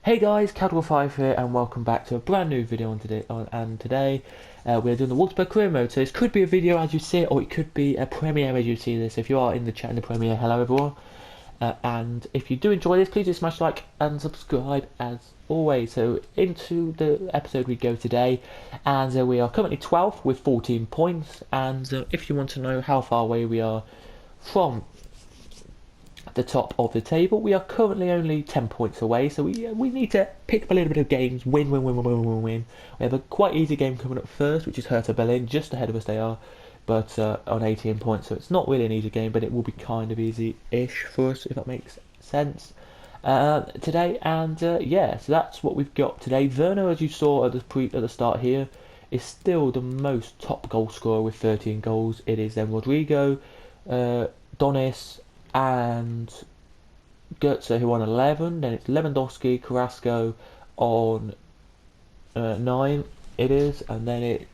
Hey guys, Cadwell5 here, and welcome back to a brand new video today we're doing the Wolfsburg career mode. So this could be a video as you see it, or it could be a premiere as you see this. If you are in the chat in the premiere, hello everyone. And if you do enjoy this, please do smash like and subscribe as always. So into the episode we go today, and we are currently 12th with 14 points. And if you want to know how far away we are from the top of the table, we are currently only 10 points away, so we need to pick up a little bit of games, win. We have a quite easy game coming up first, which is Hertha Berlin, just ahead of us they are, but on 18 points, so it's not really an easy game, but it will be kind of easy-ish for us, if that makes sense, today. And yeah, so that's what we've got today. Werner, as you saw at the start here, is still the most top goal scorer with 13 goals. It is then Rodrigo, Donis, and Goetze, who on 11. Then it's Lewandowski, Carrasco on 9 it is, and then it's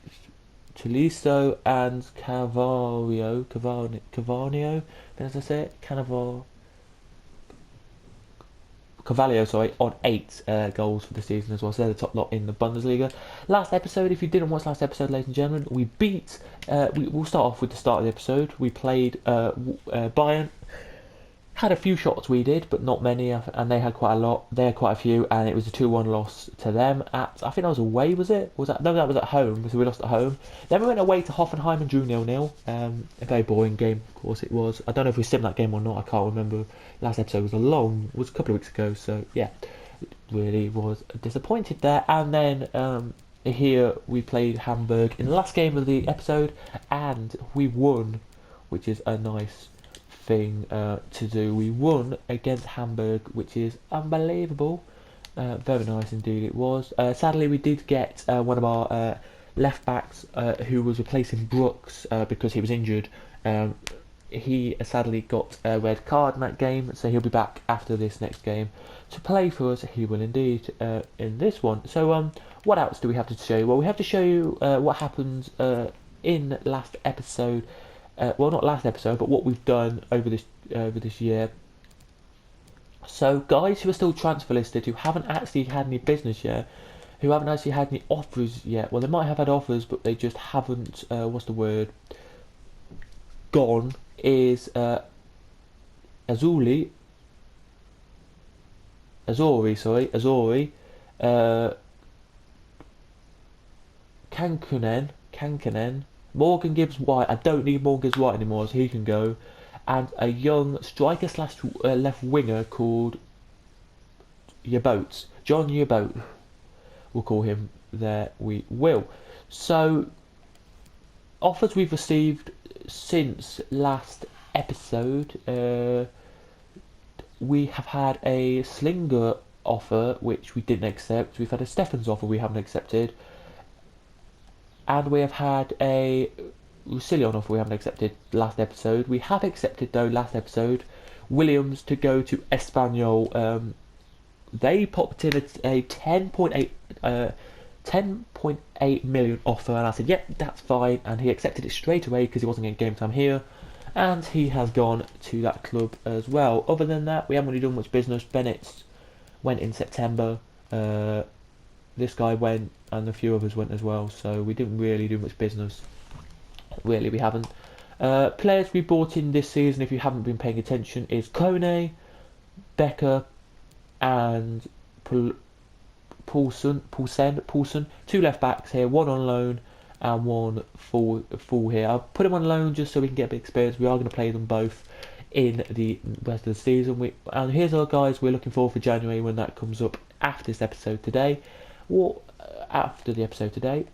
Tolisso and Carvalho, as I say it, Carvalho, sorry, on 8 goals for the season as well. So they're the top lot in the Bundesliga. Last episode, if you didn't watch last episode, ladies and gentlemen, we beat. We'll start off with the start of the episode. We played Bayern. Had a few shots we did, but not many, and they had quite a lot. They had quite a few, and it was a 2-1 loss to them. I think that was away, was it? No, that was at home, so we lost at home. Then we went away to Hoffenheim and drew 0-0. A very boring game, of course it was. I don't know if we simmed that game or not. I can't remember. Last episode was a couple of weeks ago, so yeah, really was disappointed there. And then here we played Hamburg in the last game of the episode, and we won, which is a nice thing to do. We won against Hamburg, which is unbelievable. Very nice indeed it was. Sadly, we did get one of our left backs who was replacing Brooks because he was injured. He sadly got a red card in that game, so he'll be back after this next game to play for us. He will indeed in this one. So what else do we have to show you? Well, we have to show you what happened in last episode. Well, not last episode, but what we've done over this year. So, guys who are still transfer listed, who haven't actually had any business yet, who haven't actually had any offers yet. Well, they might have had offers, but they just haven't. What's the word? Gone is Azuri. Kankunen. Morgan Gibbs White. I don't need Morgan Gibbs White anymore, so he can go. And a young striker slash left winger called Yabote. John Yabote. We'll call him there. We will. So, offers we've received since last episode. We have had a Slinger offer, which we didn't accept. We've had a Stephens offer we haven't accepted. And we have had a Roussillon offer we haven't accepted last episode. We have accepted, though, last episode, Williams to go to Espanyol. They popped in a 10.8 million offer, and I said, yep, that's fine. And he accepted it straight away because he wasn't getting game time here. And he has gone to that club as well. Other than that, we haven't really done much business. Bennett went in September. This guy went, and a few others went as well, so we didn't really do much business. Really, we haven't. Players we bought in this season, if you haven't been paying attention, is Kone, Becker, and Poulsen. 2 left backs here, 1 on loan and 1 full here. I'll put him on loan just so we can get a bit of experience. We are going to play them both in the rest of the season. And here's our guys we're looking for January when that comes up after this episode today. After the episode today,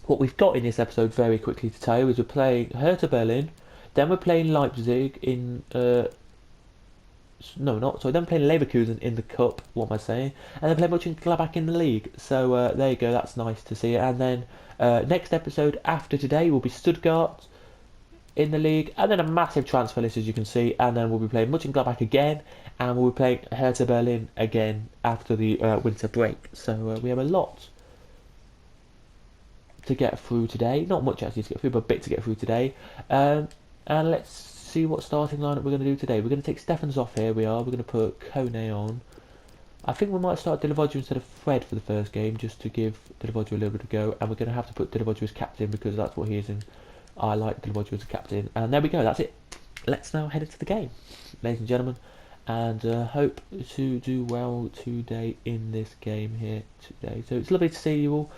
what we've got in this episode very quickly to tell you is we're playing Hertha Berlin, then we're playing Leipzig in then we're playing Leverkusen in the cup, what am I saying, and then playing Mönchengladbach in the league. So there you go, that's nice to see. And then next episode after today will be Stuttgart in the league, and then a massive transfer list, as you can see, and then we'll be playing Mönchengladbach again, and we'll be playing Hertha Berlin again after the winter break. So we have a lot to get through today. Not much actually to get through, but a bit to get through today. And let's see what starting lineup we're going to do today. We're going to take Stephens off here. We're going to put Kone on. I think we might start Delavodju instead of Fred for the first game, just to give Delavodju a little bit of go. And we're going to have to put Delavodju as captain because that's what he is, and I like Delavodju as a captain. And there we go. That's it. Let's now head into the game, ladies and gentlemen, and hope to do well today in this game here today. So it's lovely to see you all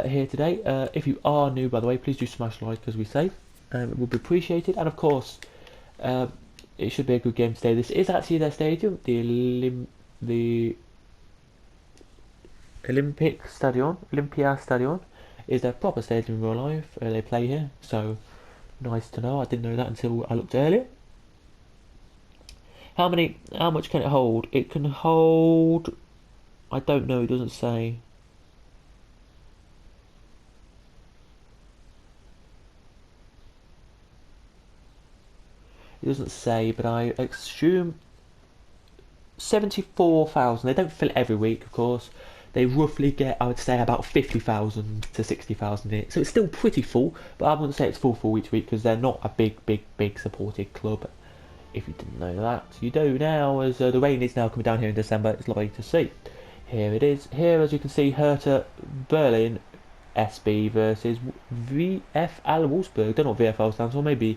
here today. If you are new, by the way, please do smash like, as we say. It would be appreciated. And of course, it should be a good game today. This is actually their stadium, the Olympia Stadion is their proper stadium in real life. They play here, so nice to know. I didn't know that until I looked earlier. How much can it hold? It can hold, I don't know, it doesn't say. It doesn't say, but I assume 74,000. They don't fill it every week, of course. They roughly get, I would say, about 50,000 to 60,000 in it. So it's still pretty full, but I wouldn't say it's full each week because they're not a big supported club. If you didn't know that, you do now, as the rain is now coming down here in December. It's lovely to see. Here it is. Here, as you can see, Hertha Berlin SB versus VFL Wolfsburg. Don't know what VFL stands for. Maybe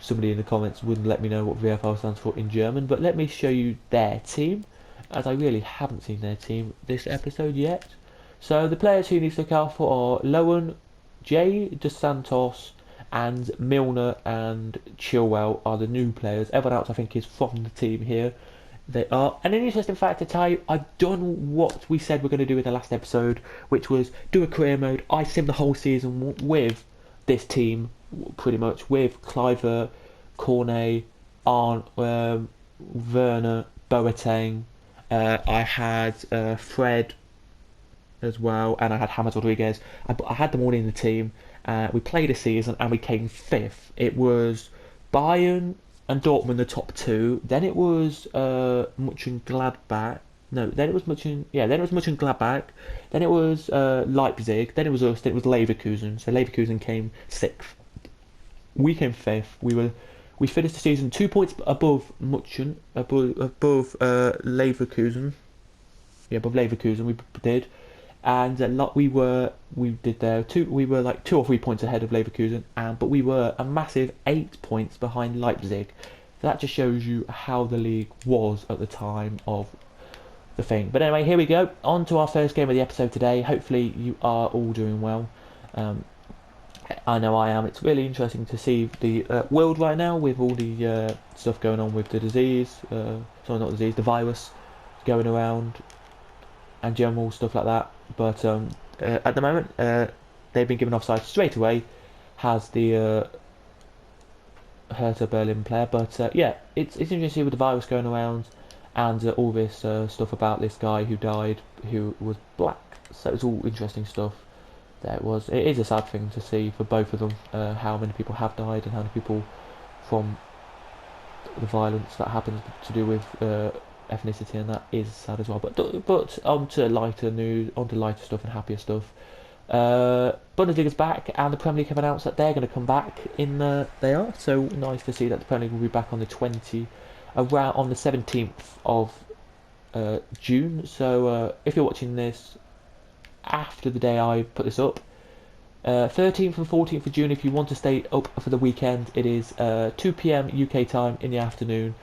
somebody in the comments wouldn't let me know what VFL stands for in German, but let me show you their team, as I really haven't seen their team this episode yet. So the players who need to look out for are Lowen, J. Dos Santos, and Milner and Chilwell are the new players. Everyone else I think is from the team here. They are. And an interesting fact to tell you, I've done what we said we're going to do in the last episode, which was do a career mode. I sim the whole season with this team, pretty much, with Cliver, Cornet, Arndt, Werner, Boateng. I had Fred as well, and I had James Rodriguez. I had them all in the team. We played a season and we came 5th. It was Bayern and Dortmund the top 2. Then it was Mönchengladbach. No, then it was Mönchengladbach. Then it was Leipzig. Then it was us. Then it was Leverkusen. So Leverkusen came 6th. We came 5th. We finished the season 2 points above Leverkusen. Yeah, above Leverkusen we did. And we were like 2 or 3 points ahead of Leverkusen, but we were a massive 8 points behind Leipzig. So that just shows you how the league was at the time of the thing. But anyway, here we go. On to our first game of the episode today. Hopefully you are all doing well. I know I am. It's really interesting to see the world right now with all the stuff going on with the disease. The virus going around and general stuff like that. But at the moment, they've been given offside straight away. Has the Hertha Berlin player, but yeah, it's interesting to see with the virus going around and all this stuff about this guy who died, who was black. So it's all interesting stuff. It is a sad thing to see for both of them, how many people have died and how many people from the violence that happens to do with ethnicity, and that is sad as well. But on to lighter news, on to lighter stuff and happier stuff. Bundesliga's back, and the Premier League have announced that they're going to come back in. They are so nice to see that the Premier League will be back on the 17th of June. So if you're watching this after the day I put this up, 13th and 14th of June, if you want to stay up for the weekend, it is 2 p.m. UK time in the afternoon.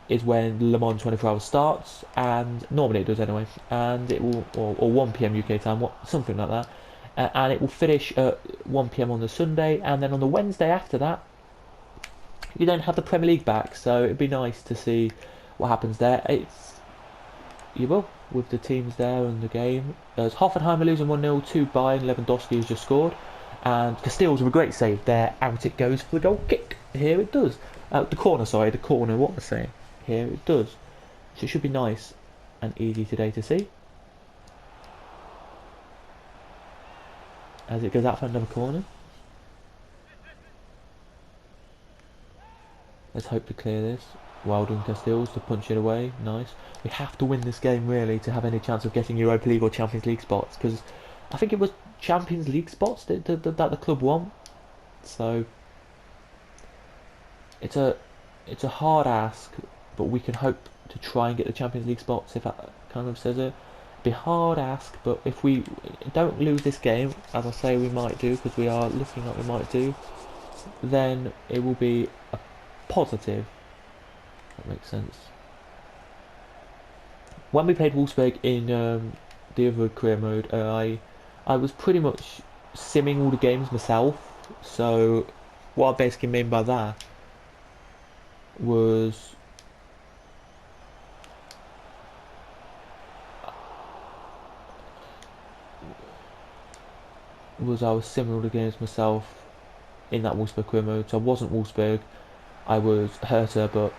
Is when Le Mans 24 Hours starts, and normally it does anyway, and it will, or 1 p.m. UK time, something like that, and it will finish at 1 p.m. on the Sunday, and then on the Wednesday after that, you then have the Premier League back, so it'd be nice to see what happens there. You will, with the teams there and the game. There's Hoffenheim are losing 1-0 to Bayern. Lewandowski has just scored, and Castells with a great save there. Out it goes for the goal kick. Here it does. The corner, what am I saying? Here it does. So it should be nice and easy today to see. As it goes out for another corner. Let's hope to clear this. Well done, Castells, to punch it away. Nice. We have to win this game, really, to have any chance of getting Europa League or Champions League spots, because I think it was Champions League spots that the club won. So it's a hard ask, but we can hope to try and get the Champions League spots, if that kind of says it. Be hard ask, but if we don't lose this game, as I say we might do, because we are looking like we might do, then it will be a positive. That makes sense. When we played Wolfsburg in the other career mode, I was pretty much simming all the games myself. So what I basically mean by that was I was simming all the games myself in that Wolfsburg career mode. So I wasn't Wolfsburg, I was Hertha, but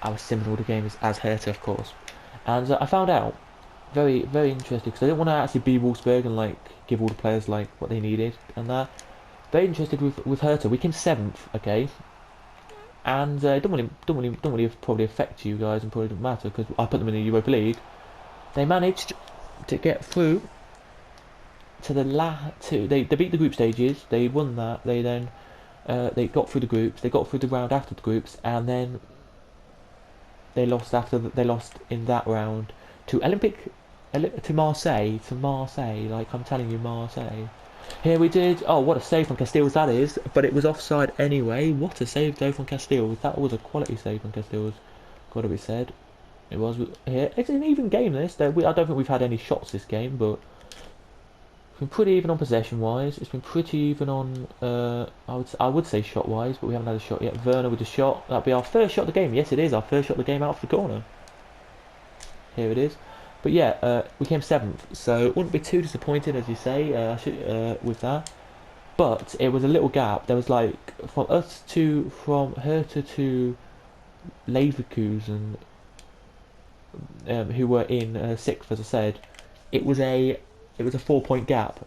I was simming all the games as Hertha, of course. And I found out very interesting, because I didn't want to actually be Wolfsburg and like give all the players like what they needed and that. Very interested with Hertha. We came 7th, okay, and it don't really probably affect you guys, and probably doesn't matter because I put them in the Europa League. They managed to get through to they beat the group stages. They won that. They then they got through the groups. They got through the round after the groups, and then they lost they lost in that round to to Marseille. Like I'm telling you, Marseille. Here we did. Oh, what a save from Castells that is. But it was offside anyway. What a save though from Castells. That was a quality save from Castells. Gotta be said. It was here. It's an even game this. I don't think we've had any shots this game, but it's been pretty even on possession wise. It's been pretty even on I would say shot wise, but we haven't had a shot yet. Werner with the shot. That'll be our first shot of the game. Yes, it is our first shot of the game out of the corner. Here it is. But yeah, we came 7th, so wouldn't be too disappointed, as you say, with that. But it was a little gap. There was like from Hertha to Leverkusen, who were in 6th, as I said. It was a 4-point gap.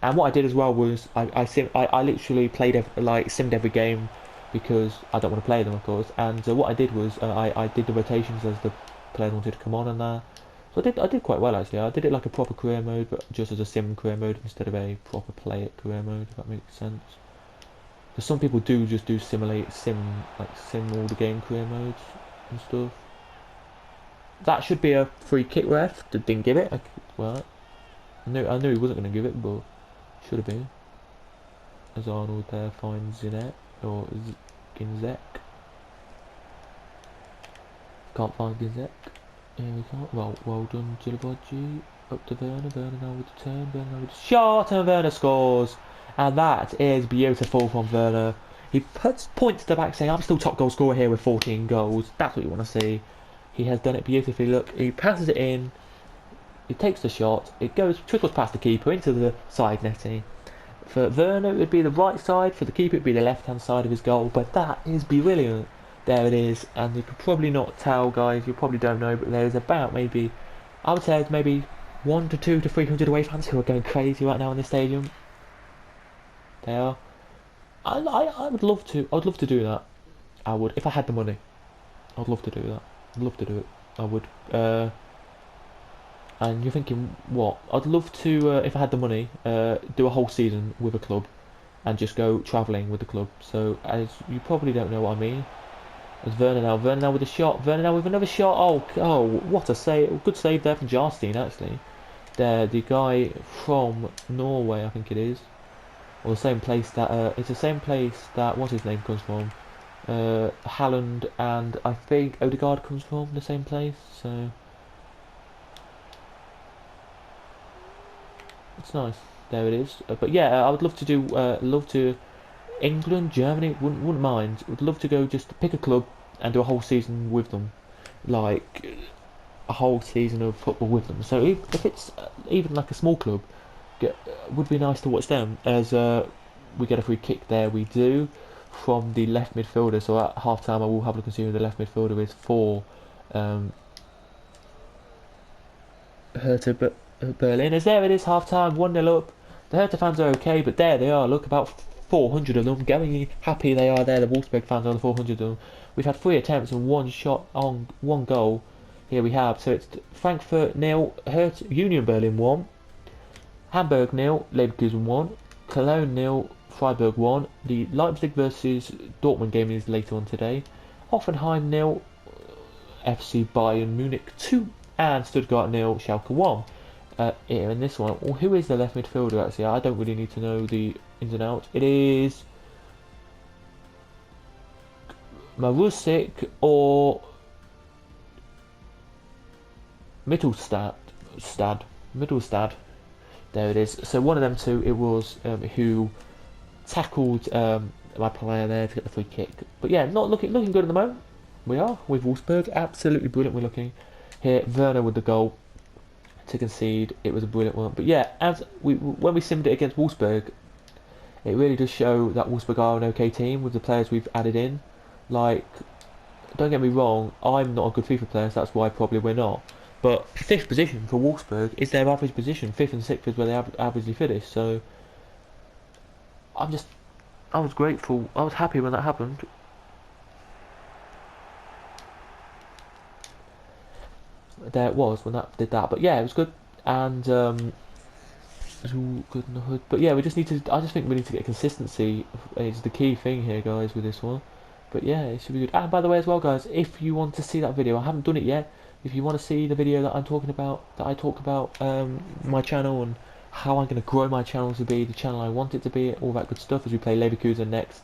And what I did as well was I literally played simmed every game because I don't want to play them, of course. And what I did was I did the rotations as the players wanted to come on and that. So I did quite well actually. I did it like a proper career mode, but just as a sim career mode instead of a proper play it career mode. If that makes sense. Because some people do just do sim all the game career modes and stuff. That should be a free kick ref. Didn't give it. Well, I knew he wasn't going to give it, but should have been. As Arnold there finds Zinette or Ginzek. Can't find Ginzek. Here we go. Well done, Gilabodji. Up to Werner. Werner now with the turn. Werner now with the shot, and Werner scores. And that is beautiful from Werner. He points to the back saying, I'm still top goal scorer here with 14 goals. That's what you want to see. He has done it beautifully. Look, he passes it in. He takes the shot. It trickles past the keeper into the side netting. For Werner, it would be the right side. For the keeper, it would be the left-hand side of his goal. But that is brilliant. There it is, and you could probably not tell, guys. You probably don't know, but there's about maybe, I would say, maybe 1 to 2 to 300 away fans who are going crazy right now in this stadium. They are. I would love to. I would love to do that. I would, if I had the money. I'd love to do that. I'd love to do it. I would. And you're thinking, what? I'd love to, if I had the money, do a whole season with a club, and just go travelling with the club. So, as you probably don't know what I mean. There's Werner now with a shot. Werner now with another shot. Oh, what a save! Good save there from Jarstein actually. There, the guy from Norway, I think it is, or the same place that it's the same place that what's his name comes from. Haaland and I think Odegaard comes from the same place. So it's nice. There it is. But yeah, I would love to do England, Germany, wouldn't mind. Would love to go just pick a club and do a whole season with them, like a whole season of football with them. So if it's even like a small club, would be nice to watch them. As we get a free kick there, we do from the left midfielder. So at half time, I will have a look and see who the left midfielder is for Hertha Berlin. As there it is, half time, 1-0 up. The Hertha fans are okay, but there they are. Look, about 400 of them. Going happy they are there. The Wolfsburg fans are the 400 of them. We've had 3 attempts and 1 shot on 1 goal. Here we have. So it's Frankfurt 0, Union Berlin 1, Hamburg 0, Leverkusen 1, Cologne 0, Freiburg 1. The Leipzig versus Dortmund game is later on today. Hoffenheim 0, FC Bayern Munich 2 and Stuttgart 0, Schalke 1. Here in this one, well, who is the left midfielder actually? I don't really need to know the ins and outs. It is Marusik or Mittelstad. There it is. So one of them two, it was who tackled my player there to get the free kick. But yeah, not looking good at the moment. We are with Wolfsburg, absolutely brilliant. We're looking here. Werner with the goal to concede. It was a brilliant one. But yeah, when we simmed it against Wolfsburg, it really does show that Wolfsburg are an okay team with the players we've added in. Like, don't get me wrong, I'm not a good FIFA player, so that's why probably we're not. But 5th position for Wolfsburg is their average position. 5th and 6th is where they averagely finish. So I was grateful. I was happy when that happened. There it was when that did that. But yeah, it was good. And it was all good in the hood. But yeah, we just need to. I just think we need to get consistency. It's the key thing here, guys, with this one. But yeah, it should be good. And by the way, as well, guys, if you want to see that video, I haven't done it yet. If you want to see the video that I'm talking about, that I talk about my channel and how I'm going to grow my channel to be the channel I want it to be, all that good stuff as we play Leverkusen next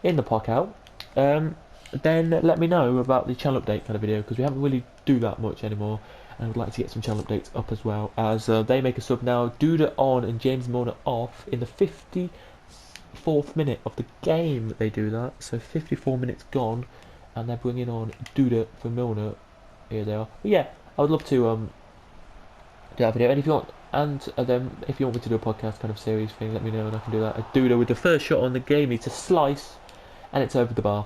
in the podcast, then let me know about the channel update kind of video, because we haven't really do that much anymore, and I would like to get some channel updates up as well, as they make a sub now. Duda on and James Milner off in the 54th minute of the game. They do that, so 54 minutes gone, and they're bringing on Duda for Milner. Here they are. But yeah, I would love to do that video, and if you want, then if you want me to do a podcast kind of series thing, let me know and I can do that. Duda with the first shot on the game needs a slice, and it's over the bar.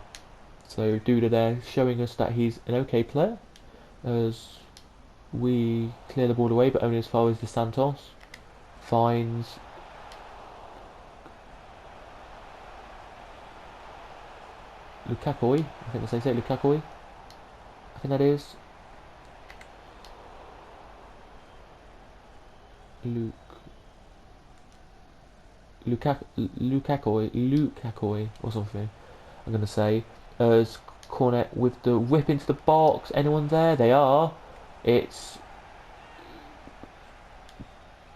So Duda there showing us that he's an okay player, as we clear the ball away, but only as far as the Santos finds Lukaku. I think that's how you say it, Lukaku. I think that is Lukaku or something. I'm gonna say as Cornet with the whip into the box. Anyone there? They are. It's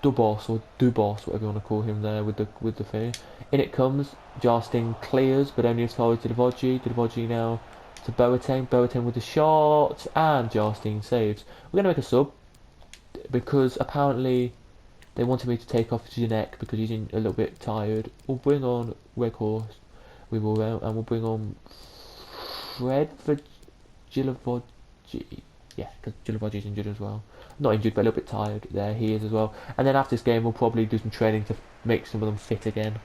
Dubos or Dubos, whatever you want to call him there with the thing. In it comes. Justin clears, but only as far as Divogi now to Boateng. Boateng with the shot, and Justin saves. We're gonna make a sub because apparently they wanted me to take off Janek because he's a little bit tired. We'll bring on Weghorst. We will, and we'll bring on Fred for Gilavogi. Yeah, because Gilavogi's injured as well. Not injured, but a little bit tired. There he is as well. And then after this game, we'll probably do some training to make some of them fit again,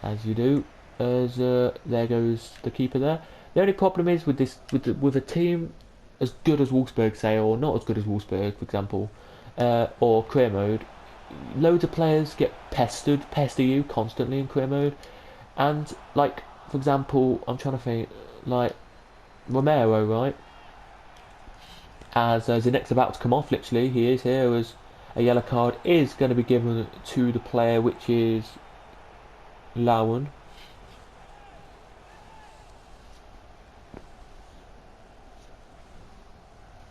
as you do. As there goes the keeper there. The only problem is with this, with a team as good as Wolfsburg, say, or not as good as Wolfsburg, for example, or career mode. Loads of players pester you constantly in career mode, and like for example, I'm trying to think, like Romero, right? As the next about to come off, literally, he is here as a yellow card is going to be given to the player, which is Lowen.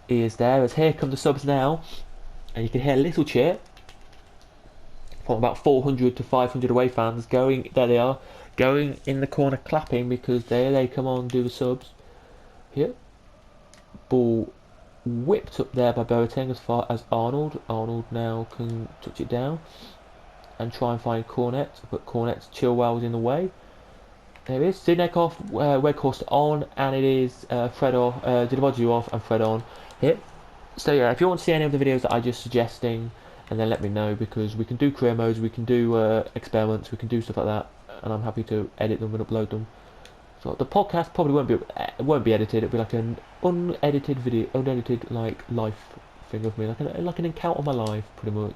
He is there, as here come the subs now, and you can hear a little cheer from about 400 to 500 away fans going. There they are, going in the corner clapping because there they come on do the subs. Here, ball whipped up there by Boateng as far as Arnold. Arnold now can touch it down and try and find Cornet, but Cornet's Chilwell's in the way. There it is. Zinekov, Weghorst on, and it is Fred off, Divogi off, and Fred on here. So yeah, if you want to see any of the videos that I just suggesting, and then let me know, because we can do career modes, we can do experiments, we can do stuff like that, and I'm happy to edit them and upload them. So the podcast probably won't be edited. It'll be like an unedited video, unedited like life thing of me, like an account of my life, pretty much.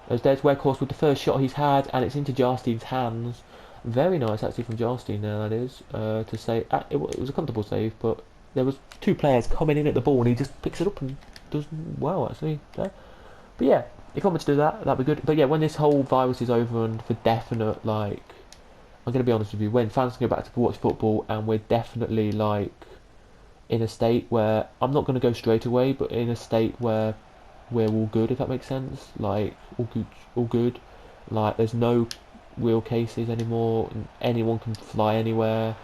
As there's Weghorst with the first shot he's had, and it's into Jarstein's hands. Very nice actually from Jarstein there, that is, to say it was a comfortable save, but there was two players coming in at the ball and he just picks it up and does well actually there. But yeah, if you want me to do that, that'd be good. But yeah, when this whole virus is over and for definite, like, I'm going to be honest with you, when fans can go back to watch football and we're definitely like in a state where I'm not going to go straight away, but in a state where we're all good, if that makes sense. Like all good, all good. Like there's no real cases anymore. And anyone can fly anywhere.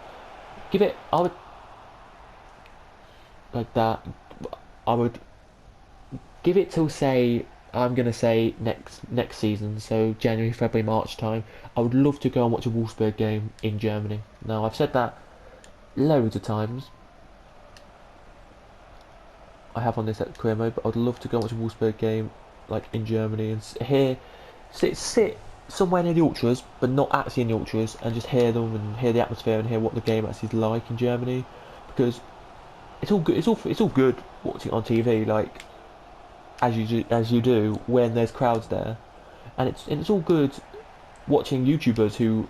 Give it. I would like that. I would give it till say. I'm gonna say next season, so January, February, March time. I would love to go and watch a Wolfsburg game in Germany. Now I've said that loads of times. I have on this at career mode, but I'd love to go and watch a Wolfsburg game like in Germany and hear sit somewhere near the ultras, but not actually in the ultras, and just hear them and hear the atmosphere and hear what the game actually is like in Germany, because it's all good. It's all good watching it on TV, like as you do when there's crowds there, and it's all good watching YouTubers who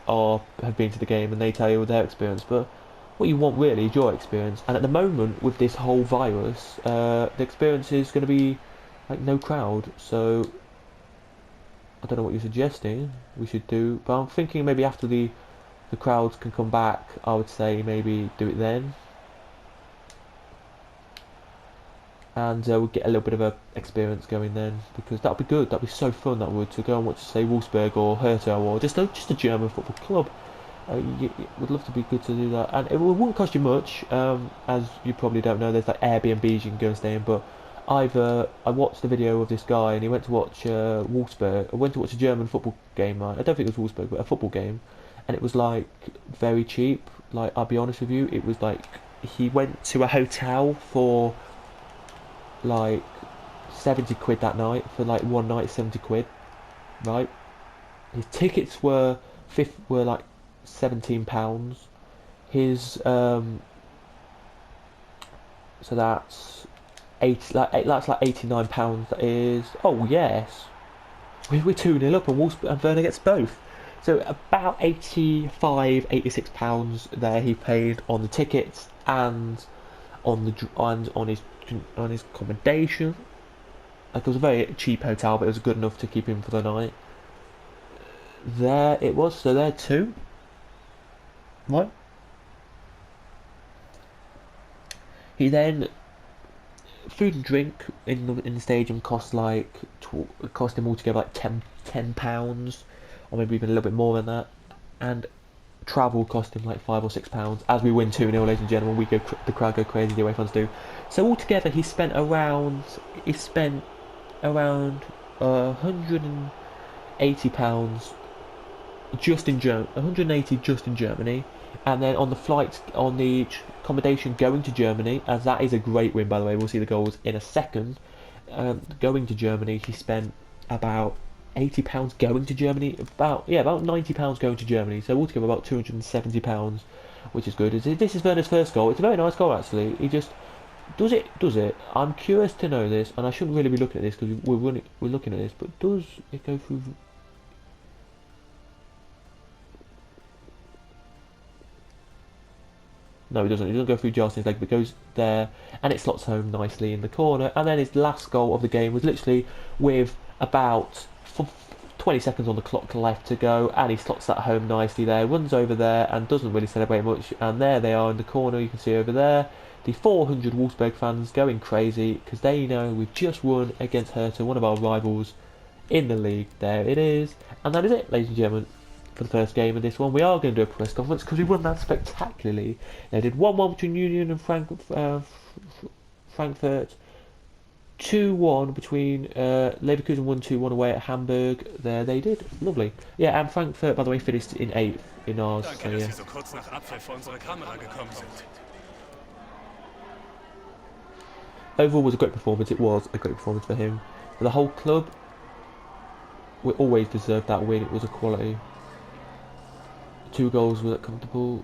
have been to the game and they tell you their experience, but what you want really is your experience. And at the moment, with this whole virus, the experience is going to be like no crowd. So I don't know what you're suggesting we should do, but I'm thinking maybe after the crowds can come back, I would say maybe do it then, and we'll get a little bit of a experience going then, because that'd be good. That'd be so fun. That would, to go and watch, say, Wolfsburg or Hertha or just a German football club. Would love to be good to do that, and it wouldn't cost you much. As you probably don't know, there's like Airbnbs you can go and stay in. But I watched the video of this guy, and he went to watch Wolfsburg. Went to watch a German football game. I don't think it was Wolfsburg, but a football game, and it was like very cheap. Like, I'll be honest with you, it was like he went to a hotel for like 70 quid that night, for like one night, 70 quid, right? His tickets were like £17. His so that's like £89. That is, oh yes, we're 2-0 up, and Wolfsburg and Werner gets both. So about 85, £86 there he paid on the tickets and on his accommodation. Like, it was a very cheap hotel, but it was good enough to keep him for the night. There it was. So there too. Right. He then food and drink in the stadium cost cost him altogether like £10, or maybe even a little bit more than that, and travel cost him like £5 or £6. As we win 2-0, ladies and gentlemen, the crowd go crazy, the away fans do. So altogether, he spent around £180 just in Germany, 180 just in Germany, and then on the flight, on the accommodation going to Germany, as that is a great win, by the way. We'll see the goals in a second. Going to Germany, he spent about £80 going to Germany, about £90 going to Germany. So altogether about £270, which is good. This is Werner's first goal. It's a very nice goal, actually. He just does it. I'm curious to know this, and I shouldn't really be looking at this because we're looking at this, but does it go through? No, he doesn't. He doesn't go through Justin's leg, but goes there, and it slots home nicely in the corner. And then his last goal of the game was literally with about 20 seconds on the clock left to go, and he slots that home nicely there, runs over there, and doesn't really celebrate much. And there they are in the corner, you can see over there, the 400 Wolfsburg fans going crazy, because they know we've just won against Hertha, one of our rivals in the league. There it is. And that is it, ladies and gentlemen, for the first game of this one. We are going to do a press conference because we won that spectacularly. They did 1-1 between Union and Frankfurt, 2-1 between Leverkusen, 1-2-1 away at Hamburg. There they did. Lovely. Yeah, and Frankfurt, by the way, finished in 8th in ours. So, yeah. Overall, was a great performance. It was a great performance for him. For the whole club, we always deserved that win. It was a quality. 2 goals were comfortable.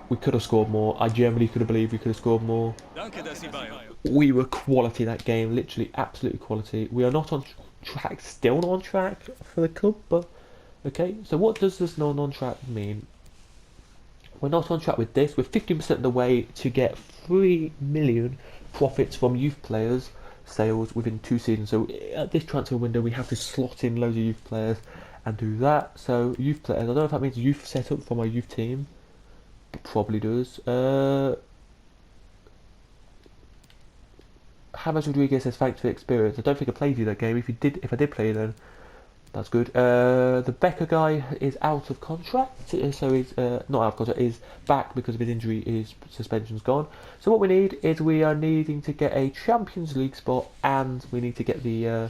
We could have scored more. I genuinely could have believed we could have scored more. We were quality that game, literally absolutely quality. We are not on track, still not on track for the club, but okay. So what does this not on track mean? We're not on track with this. We're 15% of the way to get 3 million profits from youth players sales within 2 seasons. So at this transfer window, we have to slot in loads of youth players and do that. So youth players, I don't know if that means youth setup from our youth team. Probably does. James Rodriguez says thanks for the experience. I don't think I played you that game. If I did play you, then that's good. The Becker guy is out of contract, so he's not out of contract. Is back because of his injury. His suspension's gone. So what we are needing to get a Champions League spot, and we need to get the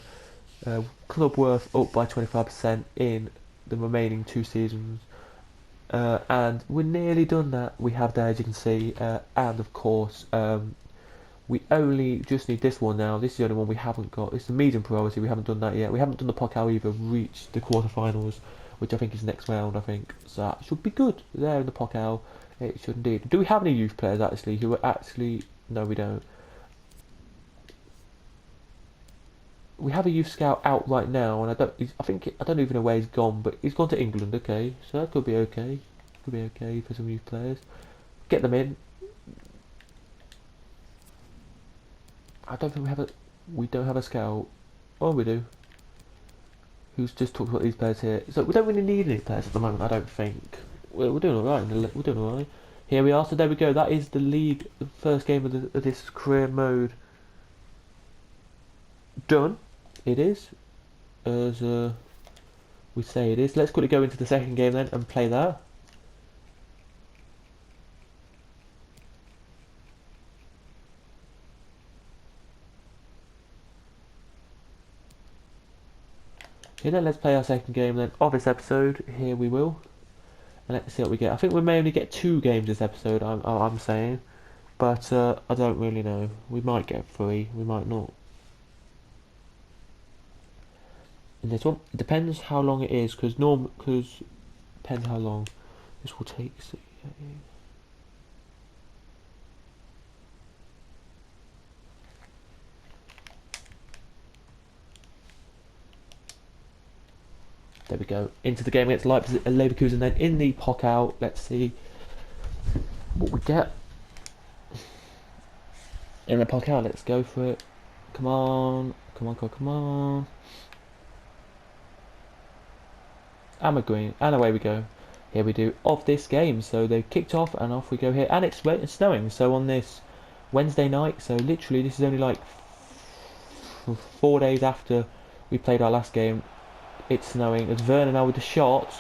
club worth up by 25% in the remaining 2 seasons. And we're nearly done that. We have there, as you can see, and of course. We only just need this one now. This is the only one we haven't got. It's the medium priority. We haven't done that yet. We haven't done the Pokal either. Reached the quarterfinals, which I think is next round. I think so. That should be good. There in the Pokal, it should indeed. Do we have any youth players actually who are actually? No, we don't. We have a youth scout out right now, and I don't even know where he's gone, but he's gone to England. Okay, so that could be okay. Could be okay for some youth players. Get them in. I don't think we don't have a scout. Oh, we do. Who's just talked about these players here? So we don't really need any players at the moment. I don't think. We're doing all right. We're doing all right. Here we are. So there we go. That is the league. The first game of this career mode done. It is, as we say it is. Let's quickly go into the second game then and play that. Okay, then let's play our second game then of this episode. Here we will, and let's see what we get. I think we may only get 2 games this episode. I'm saying, but I don't really know. We might get 3. We might not. In this one, it depends how long it is, because depends how long this will take. So, there we go. Into the game against Leverkusen. Then in the Pokal, let's see what we get. In the Pokal, let's go for it. Come on. Come on. And we're green. And away we go. Here we do of this game. So they kicked off and off we go here. And it's snowing. So on this Wednesday night, so literally this is only like 4 days after we played our last game. It's snowing. It's Werner now with the shot.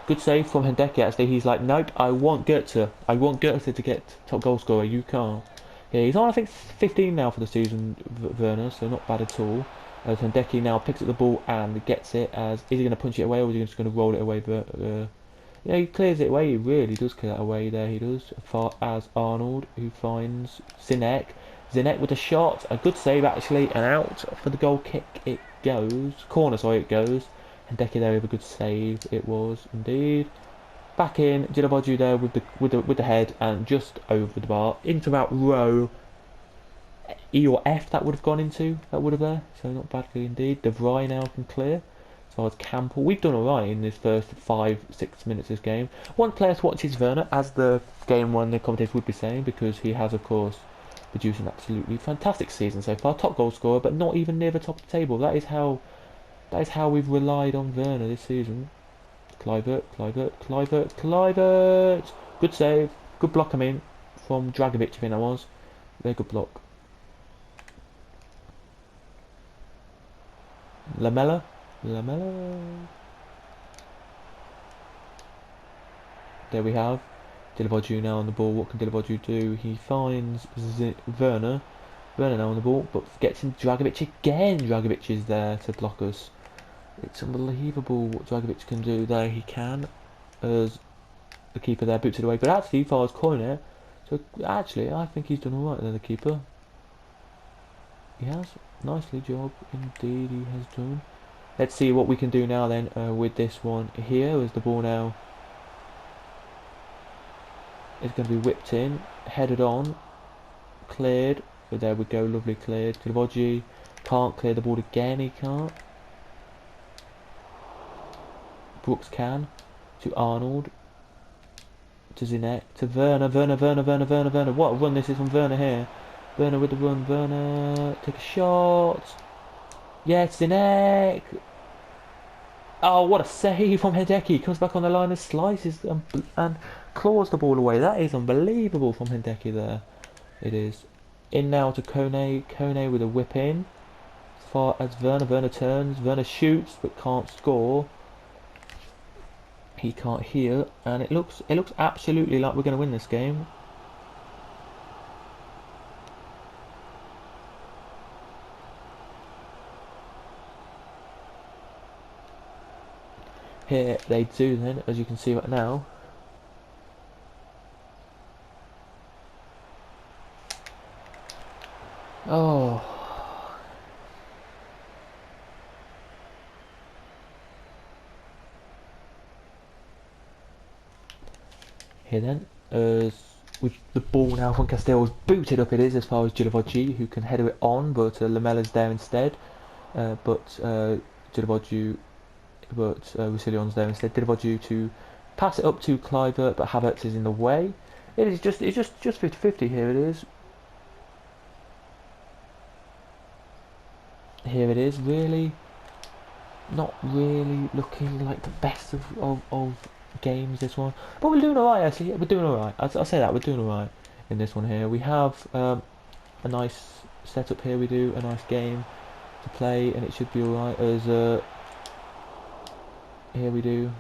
Good save from Hendeke actually. He's like, nope, I want Goethe. I want Goethe to get top goal scorer. You can't. Yeah, he's on I think 15 now for the season, Werner, so not bad at all. As Hendeke now picks up the ball and gets it. Is he going to punch it away or is he just going to roll it away? Yeah, he clears it away. He really does clear that away there. He does. As far as Arnold, who finds Zinek. Zinek with a shot. A good save actually. And out for the goal kick it goes. Corner, sorry, it goes. Hendeke there with a good save. It was indeed. Back in. Djilabodju there with the head and just over the bar. Into that row. E or F that would have gone into. That would have there. So not badly indeed. De Vrij now can clear. So it's Campbell. We've done alright in this first 5-6 minutes of this game. One player to watch is Werner, as the game one the commentators would be saying, because he has of course produced an absolutely fantastic season so far. Top goal scorer, but not even near the top of the table. That is how we've relied on Werner this season. Kluivert. Good save. Good block, I mean, from Dragovic, I think that was. Very good block. Lamela. There we have Djilabodju now on the ball. What can Djilabodju do? He finds Werner. Werner now on the ball, but gets him Dragovic again. Dragovic is there to block us. It's unbelievable what Dragovic can do there. He can, as the keeper there boots it away. But actually, far as corner, so actually, I think he's done all right there. The keeper. He has nicely job indeed. He has done. Let's see what we can do now then with this one here. As the ball now is going to be whipped in, headed on, cleared. But there we go, lovely cleared. Djilabodju can't clear the ball again. He can't. Brooks can. To Arnold. To Zinek. To Werner. Werner. What a run this is from Werner here. Werner with the run. Werner. Take a shot. Yeah, it's Zinek. Oh, what a save from Hideki. He comes back on the line and slices and Claws the ball away. That is unbelievable from Hideki there. It is. In now to Kone. Kone with a whip in. As far as Werner. Werner turns. Werner shoots but can't score. He can't hear. And it looks absolutely like we're going to win this game. Here they do then, as you can see right now. Oh. Here then, as with the ball now from Castells booted up it is as far as Gilovogi, who can header it on, but Lamella's there instead. Gilovogi, Roussillon's there instead. Gilovogi to pass it up to Kluivert, but Havertz is in the way. It's just 50-50 here. It is. Here it is. Really, not really looking like the best of games, this one, but we're doing alright actually. We're doing alright. I'll say that we're doing alright in this one here. We have a nice setup here. We do a nice game to play, and it should be alright. As here we do.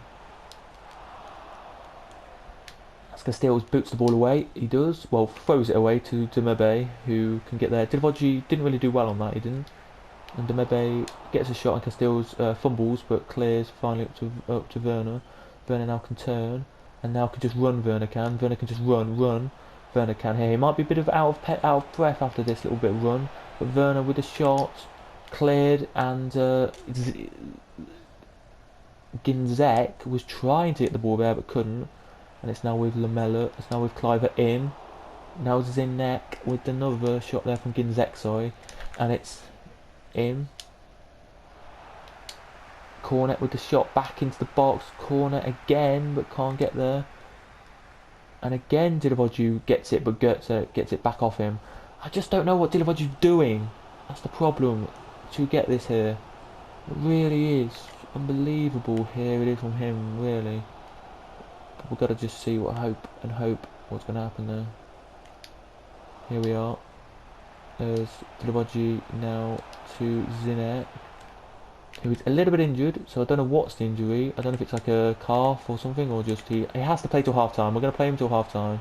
Castells boots the ball away. He does. Well, throws it away to Demebe, who can get there. Divogi didn't really do well on that. He didn't. And Demebe gets a shot, and Castells fumbles, but clears finally up to Werner. Werner now can turn, and now can just run. Werner can just run. Werner can here. He might be a bit of out of breath after this little bit of run, but Werner with a shot cleared, and Ginzek was trying to get the ball there but couldn't. And it's now with Lamella. It's now with Kluivert in. Now Zinek with another shot there from Ginzek, sorry, and it's in. Cornet with the shot back into the box. Cornet again, but can't get there. And again, Dilovoju gets it, but gets it back off him. I just don't know what Dilovoju's doing. That's the problem. To get this here, it really is unbelievable. Here it is from him, really. But we've got to just see what hope what's going to happen there. Here we are. There's Dilovoju now to Zinek, who is a little bit injured, so I don't know what's the injury. I don't know if it's like a calf or something, or just he has to play till half time. We're going to play him till half time,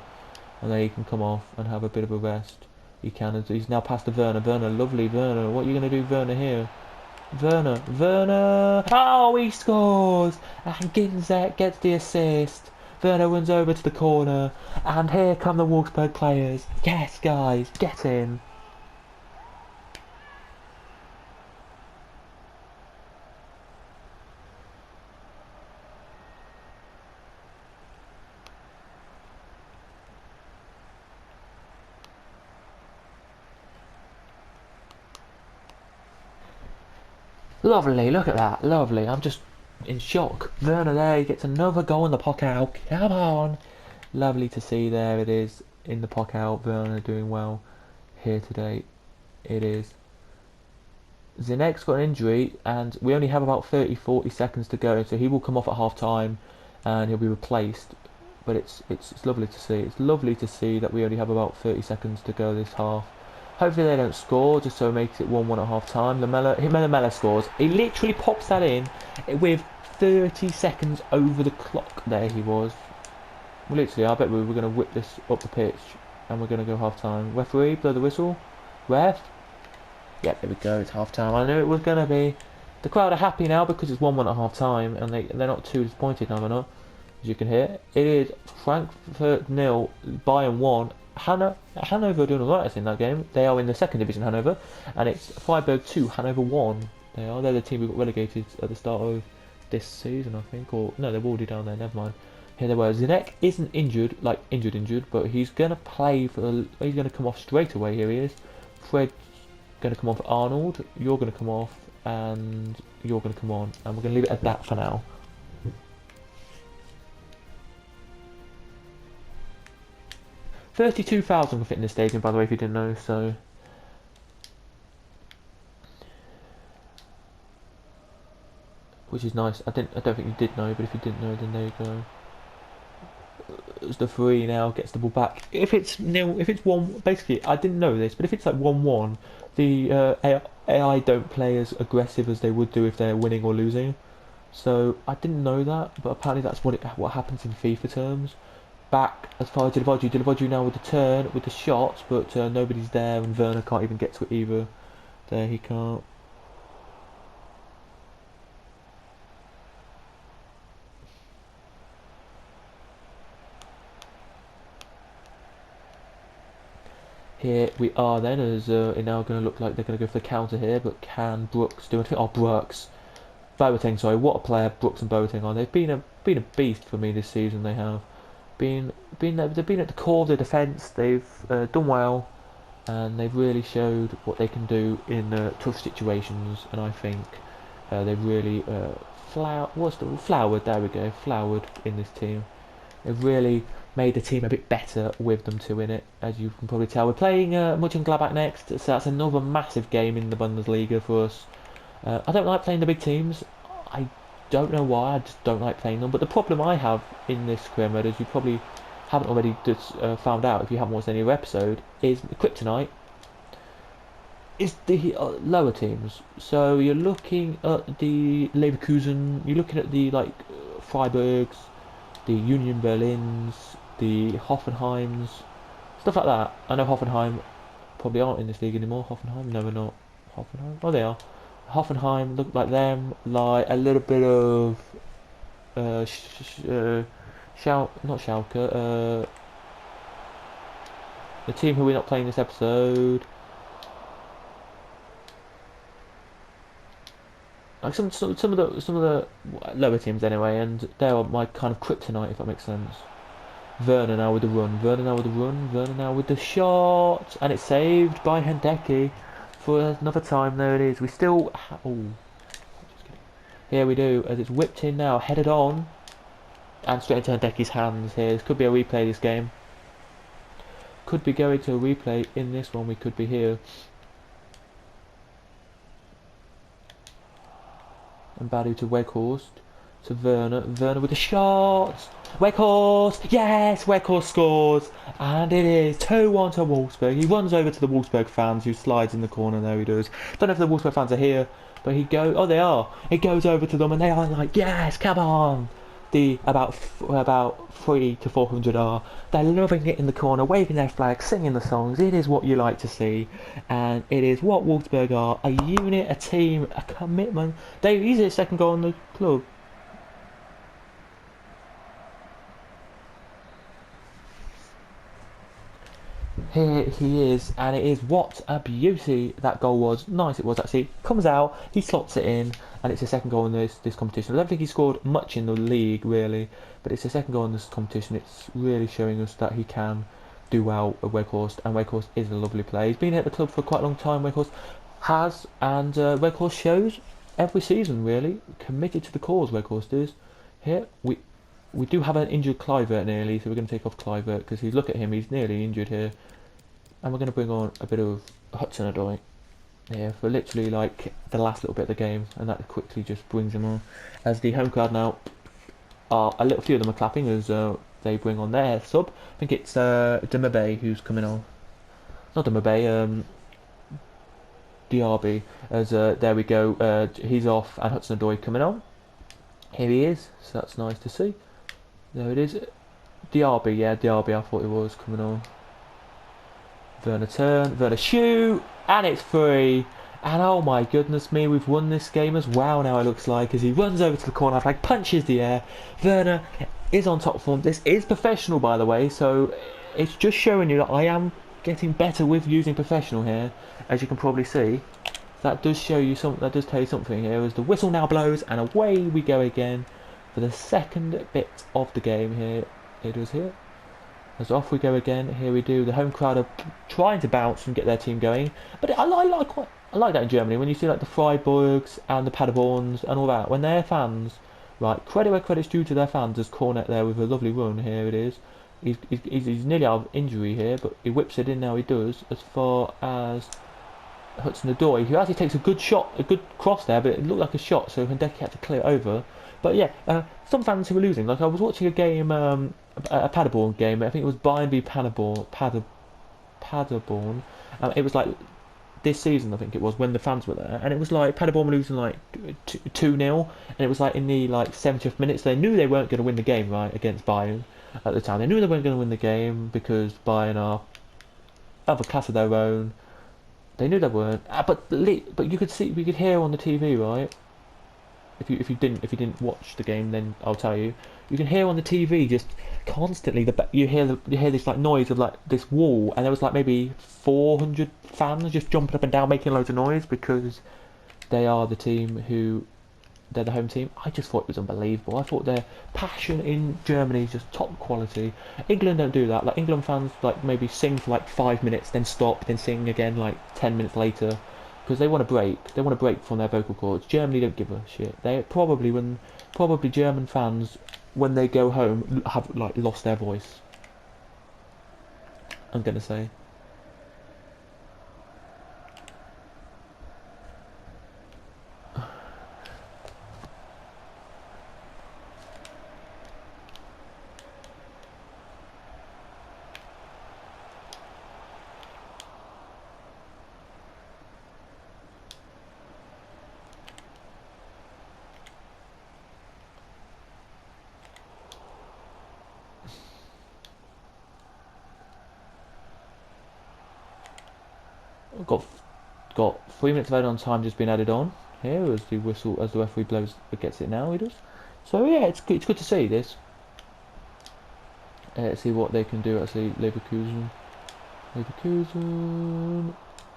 and then he can come off and have a bit of a rest. He can. He's now passed to Werner. Werner, lovely Werner. What are you going to do, Werner, here? Werner. Oh, he scores! And Ginzek gets the assist. Werner runs over to the corner, and here come the Wolfsburg players. Yes, guys, get in. Lovely, look at that, lovely. I'm just in shock. Werner there, he gets another goal in the pocket out. Come on. Lovely to see. There it is in the pocket out. Werner doing well here today. It is. Zinek's got an injury, and we only have about 30-40 seconds to go, so he will come off at half time and he'll be replaced. But it's lovely to see. It's lovely to see that we only have about 30 seconds to go this half. Hopefully they don't score, just so it makes it 1-1 at half time. Lamella scores. He literally pops that in with 30 seconds over the clock. There he was. Literally, I bet we were going to whip this up the pitch, and we're going to go half time. Referee, blow the whistle. Ref. Yep, there we go. It's half time. I knew it was going to be. The crowd are happy now because it's 1-1 at half time, and they're not too disappointed now, they're not. As you can hear, it is Frankfurt 0, Bayern 1. Hanover are doing alright in that game. They are in the second division, Hanover, and it's Freiburg 2, Hanover 1. They're the team who got relegated at the start of this season, I think, or no, they're already down there. Never mind. Here they were. Zinek isn't injured, like injured, but he's gonna play for. He's gonna come off straight away. Here he is. Fred's gonna come off. Arnold, you're gonna come off, and you're gonna come on, and we're gonna leave it at that for now. 32,000 for Fitness Stadium, by the way, if you didn't know, so... Which is nice. I don't think you did know, but if you didn't know, then there you go. the free now, gets the ball back. If it's nil, if it's one, basically I didn't know this, but if it's like 1-1, the AI don't play as aggressive as they would do if they're winning or losing. So I didn't know that, but apparently that's what happens in FIFA terms. Back as far as Dilivoju now with the turn, with the shot, but nobody's there and Werner can't even get to it either. There he can't. Here we are then, as it's now going to look like they're going to go for the counter here, but can Brooks do anything? Oh, Brooks. Boateng, sorry, what a player Brooks and Boateng are. They've been a beast for me this season. They have they've been at the core of the defence. They've done well, and they've really showed what they can do in tough situations. And I think they've really flowered. There we go, flowered in this team. They've really made the team a bit better with them two in it, as you can probably tell. We're playing Mönchengladbach next, so that's another massive game in the Bundesliga for us. I don't like playing the big teams. I don't know why, I just don't like playing them. But the problem I have in this career mode, as you probably haven't already found out if you haven't watched any other episode, is Kryptonite is the lower teams. So you're looking at the Leverkusen, you're looking at the Freiburgs, the Union Berlins, the Hoffenheims, stuff like that. I know Hoffenheim probably aren't in this league anymore. Hoffenheim, no, we're not. Hoffenheim, oh they are. Hoffenheim look like them, like a little bit of not Schalke, the team who we're not playing this episode. Like some of the lower teams anyway, and they're my kind of kryptonite, if that makes sense. Werner now with the run, Werner now with the run, Werner now with the shot, and it's saved by Hendeki for another time. There it is. We still here we do, as it's whipped in now, headed on, and straight into Hendeki's hands here. This could be a replay, this game. Could be going to a replay in this one, we could be here. And Badu to Weghorst, to Werner, Werner with the shot! Weghorst! Yes! Weghorst scores! And it is 2-1 to Wolfsburg. He runs over to the Wolfsburg fans, who slides in the corner, there he does. Don't know if the Wolfsburg fans are here, but oh they are. He goes over to them and they are like, yes, come on! The about 300 to 400 are. They're loving it in the corner, waving their flags, singing the songs. It is what you like to see, and it is what Wolfsburg are: a unit, a team, a commitment. He's his second goal in the club. Here he is, and it is what a beauty that goal was. Nice it was actually. Comes out, he slots it in, and it's his second goal in this competition. I don't think he scored much in the league really, but it's his second goal in this competition. It's really showing us that he can do well at Weghorst, and Weghorst is a lovely player. He's been at the club for quite a long time, Weghorst has, and Weghorst shows every season really. Committed to the cause, Weghorst is. Here we do have an injured Kluivert nearly, so we're going to take off Kluivert because look at him, he's nearly injured here. And we're going to bring on a bit of Hudson-Odoi here for literally like the last little bit of the game, and that quickly just brings him on. As the home crowd now a few of them are clapping as they bring on their sub. I think it's Demabe who's coming on. Not Demabe, Diaby. As there we go, he's off, and Hudson-Odoi coming on. Here he is, so that's nice to see. There it is. Diaby, yeah, Diaby I thought it was coming on. Werner turn, Werner shoot, and it's free. And oh my goodness me, we've won this game as well now it looks like, as he runs over to the corner flag, punches the air. Werner is on top form. This is professional by the way, so it's just showing you that I am getting better with using professional here, as you can probably see. That does show you something, that does tell you something here, as the whistle now blows and away we go again for the second bit of the game here. It is here. As off we go again, here we do. The home crowd are trying to bounce and get their team going, but I like that in Germany when you see like the Freiburgs and the Paderborns and all that, when their fans, right, credit where credit's due to their fans, as Cornet there with a lovely run. Here it is. He's nearly out of injury here, but he whips it in now. He does, as far as Hudson-Odoi, who actually takes a good shot, a good cross there, but it looked like a shot, so Hideki had to clear it over. But yeah, some fans who were losing. Like I was watching a game, a Paderborn game. I think it was Bayern v Paderborn. It was like this season, I think it was, when the fans were there, and it was like Paderborn were losing like 2-0, and it was like in the like 70th minute. So they knew they weren't going to win the game, right, against Bayern at the time. They knew they weren't going to win the game because Bayern are of a class of their own. They knew they weren't, but you could see, we could hear on the TV, right? If you didn't watch the game, then I'll tell you. You can hear on the TV just constantly you hear this like noise of like this wall, and there was like maybe 400 fans just jumping up and down, making loads of noise because they are the team who they're the home team. I just thought it was unbelievable. I thought their passion in Germany is just top quality. England don't do that. Like England fans like maybe sing for like 5 minutes, then stop, then sing again like 10 minutes later, because they want to break. They want to break from their vocal cords. Germany don't give a shit. They probably German fans when they go home have like lost their voice. I'm gonna say. Got got 3 minutes of added on time just been added on here as the whistle as the referee blows gets it now. He does. So yeah, it's good to see this. Let's see what they can do. Actually, Leverkusen,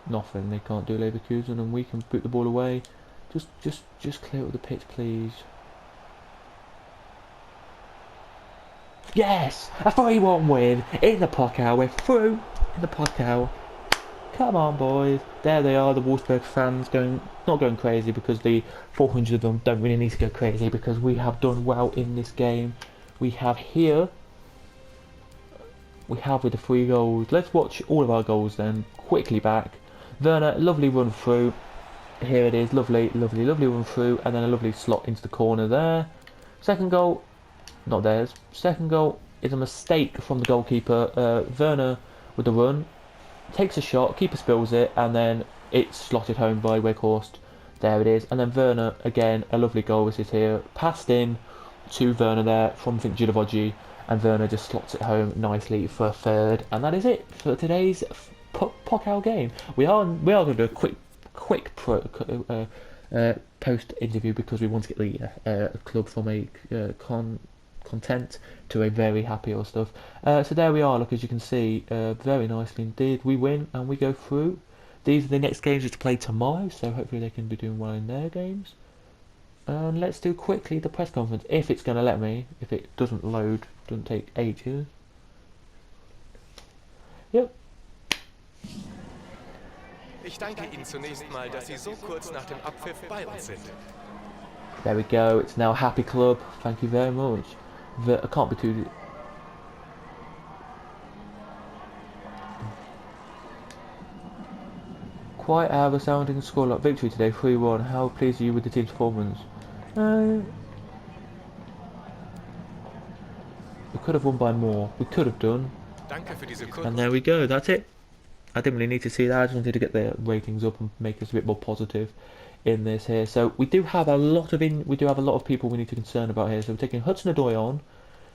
nothing. They can't do Leverkusen, and we can put the ball away. Just clear up the pitch, please. Yes, a 3-1 win in the Pokal. We're through in the Pokal. Come on, boys. There they are, the Wolfsburg fans not going crazy, because the 400 of them don't really need to go crazy, because we have done well in this game. We have with the 3 goals. Let's watch all of our goals then, quickly back. Werner, lovely run through. Here it is, lovely run through, and then a lovely slot into the corner there. Second goal, not theirs. Second goal is a mistake from the goalkeeper. Werner with the run. Takes a shot, keeper spills it, and then it's slotted home by Weghorst. There it is. And then Werner, again, a lovely goal assist here. Passed in to Werner there from, I think, Girovogi, and Werner just slots it home nicely for a third. And that is it for today's Pokal game. We are going to do a quick post interview, because we want to get the club from a content to a very happy or stuff. So there we are. Look, as you can see, very nicely indeed. We win and we go through. These are the next games to play tomorrow, so hopefully they can be doing well in their games. And let's do quickly the press conference, if it's going to let me. If it doesn't load, doesn't take ages. Yep. Ich danke Ihnen zunächst mal, dass Sie so kurz nach dem Abpfiff bei uns sind. There we go. It's now a happy club. Thank you very much. I can't be too. Quite a resounding score-like victory today, 3-1. How pleased are you with the team's performance? We could have won by more. We could have done. And there we go. That's it. I didn't really need to see that. I just wanted to get the ratings up and make us a bit more positive in this here. So we do have a lot of people we need to concern about here. So we're taking Hudson-Odoi on,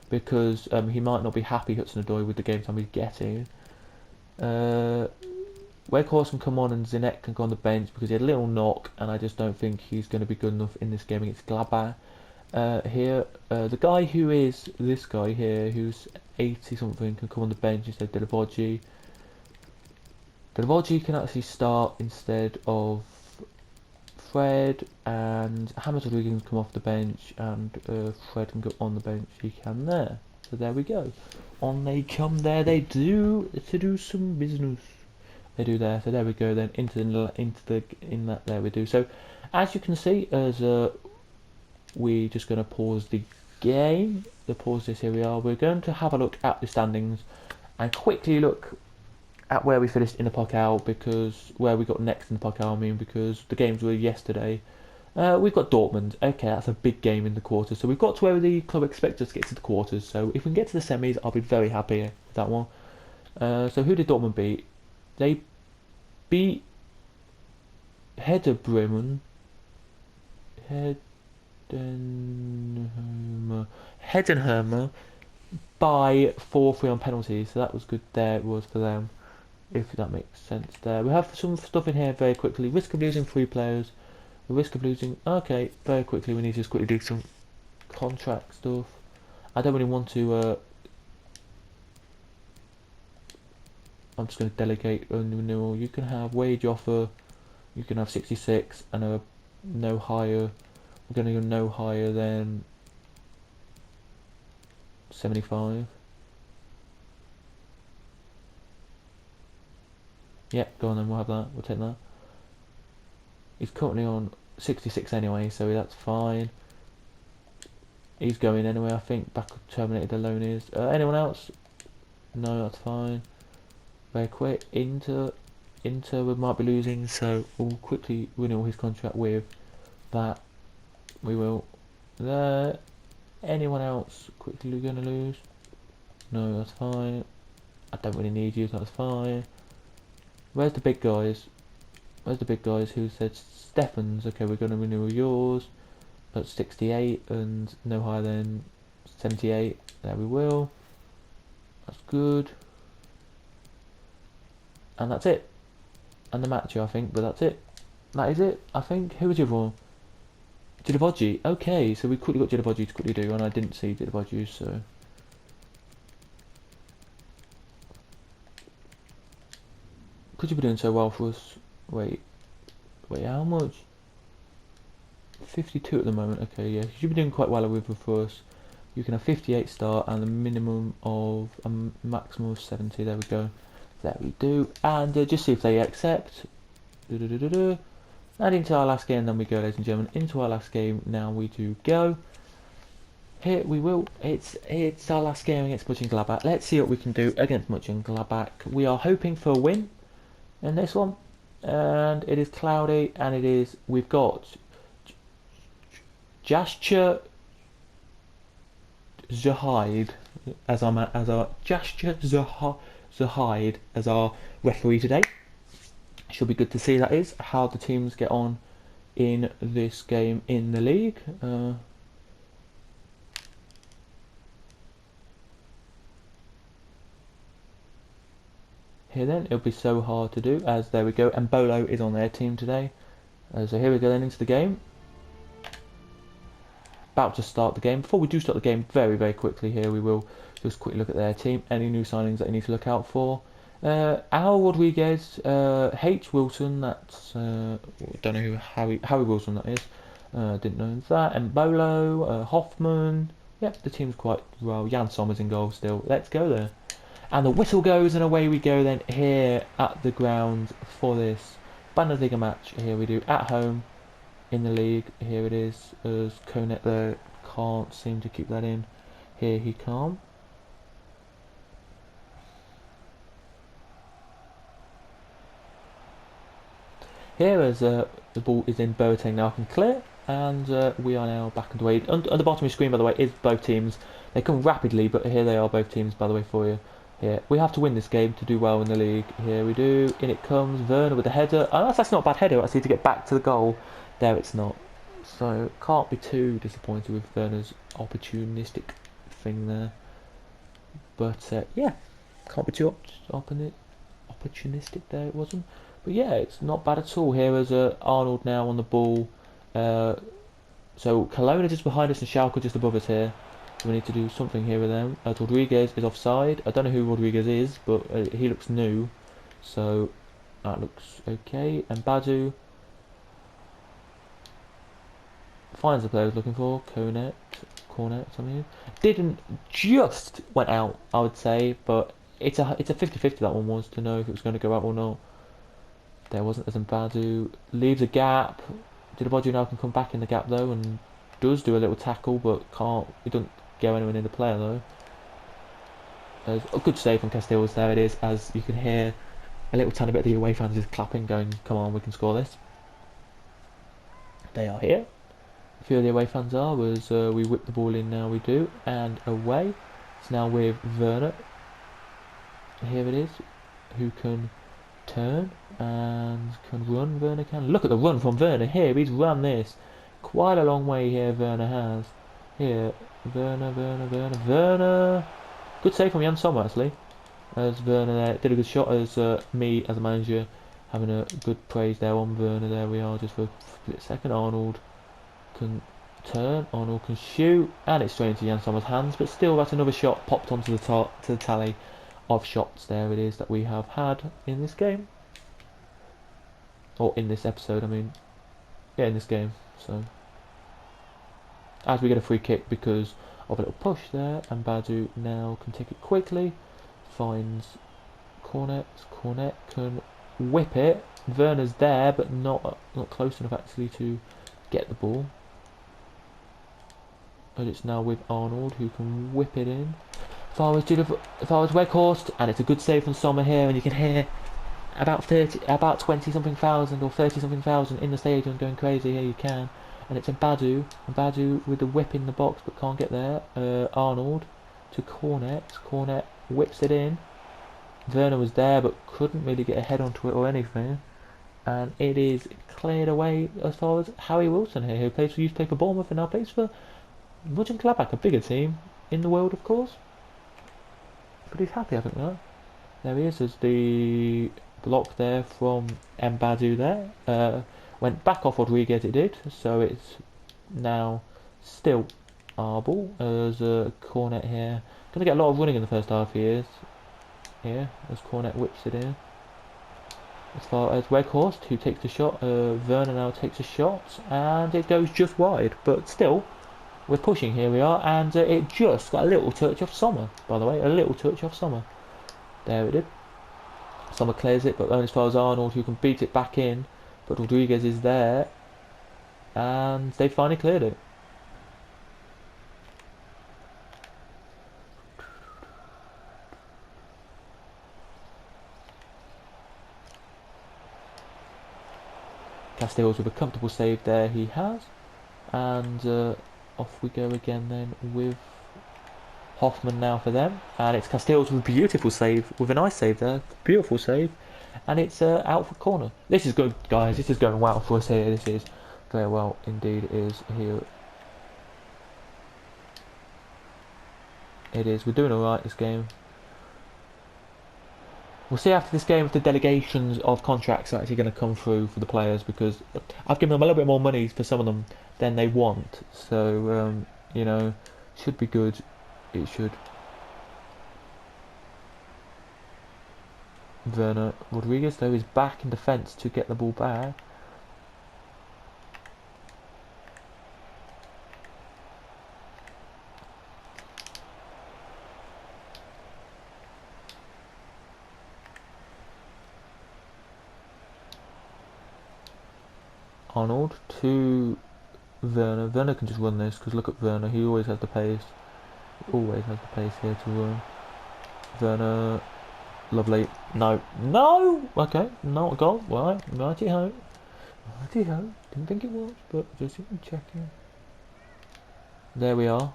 because he might not be happy, Hudson-Odoi, with the game time he's getting. Weghorst can come on, and Zinek can go on the bench because he had a little knock, and I just don't think he's going to be good enough in this game against Gladbach. Here, the guy who is this guy here, who's 80 something, can come on the bench instead of Delivogi. Delivogi can actually start instead of Fred, and James Rodriguez can come off the bench, and Fred can go on the bench. He can there. So there we go. On they come. There they do to do some business. They do there. So there we go. Then there we do. So as you can see, as we're just going to pause the game. Here we are. We're going to have a look at the standings and quickly look at where we finished in the Pokal, because where we got next in the Pokal, because the games were yesterday. We've got Dortmund. Okay, that's a big game in the quarters. So we've got to where the club expects us to get to the quarters. So if we can get to the semis, I'll be very happy with that one. So who did Dortmund beat? They beat Hertha Bremen. Heidenheimer by 4-3 on penalties. So that was good there, it was for them. If that makes sense there. We have some stuff in here very quickly. Risk of losing 3 players. The risk of losing... Okay, very quickly we need to just quickly do some contract stuff. I don't really want to... I'm just going to delegate a renewal. You can have wage offer. You can have 66 and a no higher. We're going to go no higher than 75. Yeah, go on then, we'll have that. We'll take that. He's currently on 66 anyway, so that's fine. He's going anyway, I think. Back terminated the loan is. Anyone else? No, that's fine. Very quick. Inter we might be losing, so we'll quickly renew his contract with that. We will. There. Anyone else quickly going to lose? No, that's fine. I don't really need you, so that's fine. Where's the big guys? Where's the big guys who said Stephens? Okay, we're going to renew yours at 68 and no higher than 78. There we will. That's good. And that's it. And the match, I think, but that's it. That is it, I think. Who was the other one? Didavogi. Okay, so we quickly got Didavogi to quickly do, and I didn't see Didavogi, so... Could you be doing so well for us? Wait, how much? 52 at the moment. Okay, yeah, you should be doing quite well with for us. You can have 58 start and a minimum of a maximum of 70. There we go. There we do. And just see if they accept. And into our last game, then we go, ladies and gentlemen. Into our last game. Now we do go. Here we will. It's our last game against Mönchengladbach. Let's see what we can do against Mönchengladbach. We are hoping for a win in this one, and it is cloudy, and we've got Jascha Zahid as our Jascha Zahid as our referee today. Should be good to see that is how the teams get on in this game in the league. Here then, it'll be so hard to do, as there we go, and Bolo is on their team today. So here we go then into the game. About to start the game. Before we do start the game, very quickly here, we will just quickly look at their team. Any new signings that you need to look out for. Al Rodriguez, H Wilson, that's, don't know who Harry Wilson that is. Didn't know that. And Bolo, Hoffman. Yep, the team's quite well. Jan Sommer's in goal still. Let's go there. And the whistle goes, and away we go then here at the ground for this Bundesliga match. Here we do at home in the league. Here it is, as Konet there can't seem to keep that in. Here he can't. Here as the ball is in Boateng now can clear, and we are now back underway. At the bottom of your screen, by the way, is both teams. They come rapidly, but here they are, both teams, by the way, for you. Here, we have to win this game to do well in the league. Here we do. In it comes Werner with the header. Oh, that's not a bad header, actually, to get back to the goal. There it's not. So, can't be too disappointed with Werner's opportunistic thing there. But, yeah, can't be too opportunistic there, it wasn't. But, yeah, it's not bad at all. Here is Arnold now on the ball. So, Kelowna just behind us and Schalke just above us here. So we need to do something here with them. Rodriguez is offside. I don't know who Rodriguez is, but he looks new. So that looks okay. And Badu finds the player he's looking for. Cornet, something. Didn't just went out, I would say, but it's a 50-50 that one was to know if it was going to go out or not. There wasn't, as in Badu leaves a gap. Didavoju now can come back in the gap though and does do a little tackle, but can't. He doesn't go anywhere near the player though. There's a good save from Castells. There it is, as you can hear a little tiny bit of the away fans is clapping, going, "Come on, we can score this." They are here. A few of the away fans are, as we whip the ball in now, we do, and away. It's now with Werner. Here it is, who can turn and can run. Werner can. Look at the run from Werner here. He's run this quite a long way here. Werner has. Here, Werner. Good save from Jan Sommer actually. As Werner there did a good shot. As me as a manager having a good praise there on Werner. There we are. Just for a split second. Arnold can turn. Arnold can shoot, and it's straight into Jan Sommer's hands. But still, that's another shot popped onto the tally of shots. There it is that we have had in this game, or in this episode. I mean, yeah, in this game. So as we get a free kick because of a little push there, and Badu now can take it quickly. Finds Cornet. Cornet can whip it. Werner's there, but not close enough actually to get the ball. And it's now with Arnold, who can whip it in. If I was Weghorst, and it's a good save from Sommer here, and you can hear about 20 something thousand or 30 something thousand in the stadium going crazy. Here you can, and it's a Badu with the whip in the box, but can't get there. Arnold to Cornet. Cornet whips it in. Werner was there, but couldn't really get a head onto it or anything. And it is cleared away as far as Harry Wilson here, who used to play for Bournemouth and now plays for Mönchengladbach, a bigger team in the world, of course. But he's happy, I think, that. There he is, as the block there from Mbadu there. Went back off Rodriguez, it did, so it's now still our ball, as Cornet here. Going to get a lot of running in the first half, he is. Here, as Cornet whips it in. As far as Weghorst, who takes the shot, Werner now takes a shot, and it goes just wide, but still, we're pushing, here we are, and it just got a little touch off Sommer, by the way, a little touch off Sommer. There it did. Sommer clears it, but only as far as Arnold, who can beat it back in, but Rodriguez is there, and they finally cleared it. Castells with a comfortable save there, he has, and off we go again then with Hoffman now for them, and it's Castells with a beautiful save, with a nice save there, beautiful save, and it's out for corner. This is good, guys, this is going well for us here, this is very well indeed, it is here. It is, we're doing alright this game. We'll see after this game if the delegations of contracts are actually going to come through for the players, because I've given them a little bit more money for some of them than they want. So, you know, should be good. It should. Werner Rodriguez, though, is back in defence to get the ball back. Arnold to Werner. Werner can just run this, because look at Werner, he always has the pace. He always has the pace here to run. Werner, lovely. No, no! Okay, not a goal. Right, righty ho. Righty ho. Didn't think it was, but just checking. There we are.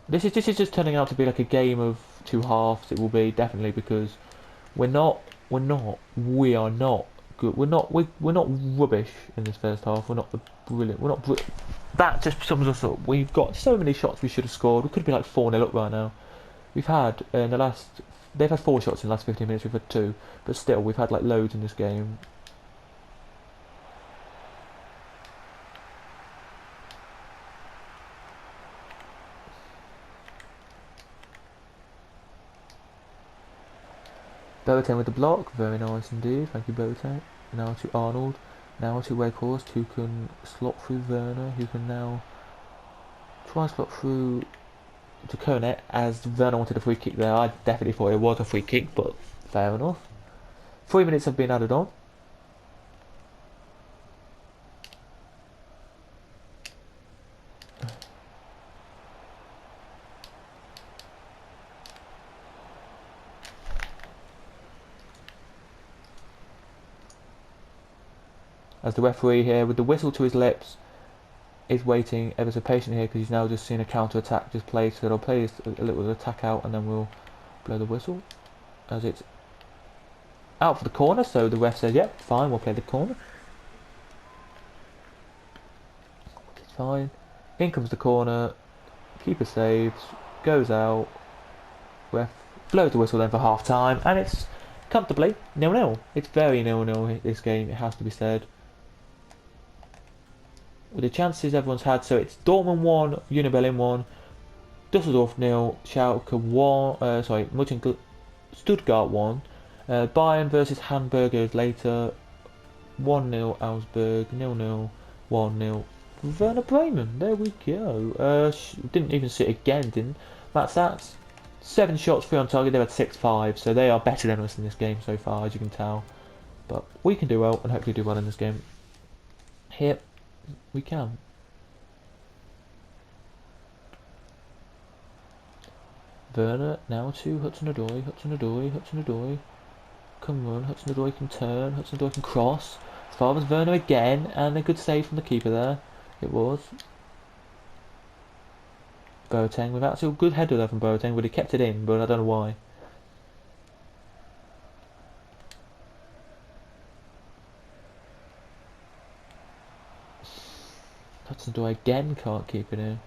This is just turning out to be like a game of two halves. It will be, definitely, because we are not good. We're not rubbish in this first half. We're not brilliant. That just sums us up. We've got so many shots we should have scored. We could be like 4-0 up right now. We've had they've had 4 shots in the last 15 minutes. We've had 2, but still we've had like loads in this game. Boateng with the block, very nice indeed, thank you Boateng. Now to Arnold, now to Weghorst, who can slot through Werner, who can now try and slot through to Cornet, as Werner wanted a free kick there. I definitely thought it was a free kick, but fair enough. 3 minutes have been added on. As the referee here, with the whistle to his lips, is waiting ever so patiently here because he's now just seen a counter attack just played. So they'll play a little attack out and then we'll blow the whistle as it's out for the corner. So the ref says, "Yep, fine, we'll play the corner." It's fine. In comes the corner. Keeper saves, goes out. Ref blows the whistle then for half time, and it's comfortably 0-0. It's very 0-0 this game, it has to be said. With the chances everyone's had, so it's Dortmund 1, Union Berlin 1, Dusseldorf 0, Schalke 1, Stuttgart 1, Bayern versus Hamburg later, 1-0 Augsburg, 0-0, 1-0 Werder Bremen. There we go. Didn't even sit again, didn't Matt Sats? 7 shots, 3 on target. They had 6-5, so they are better than us in this game so far, as you can tell. But we can do well, and hopefully do well in this game. Here, we can. Werner now to Hudson-Odoi, Hudson-Odoi, Hudson-Odoi. Come on, Hudson-Odoi can turn, Hudson-Odoi can cross. As far as Werner again, and a good save from the keeper there. It was. Boateng, with actually a good header there from Boateng, but he kept it in, but I don't know why. Hudson-Odoi again can't keep it in.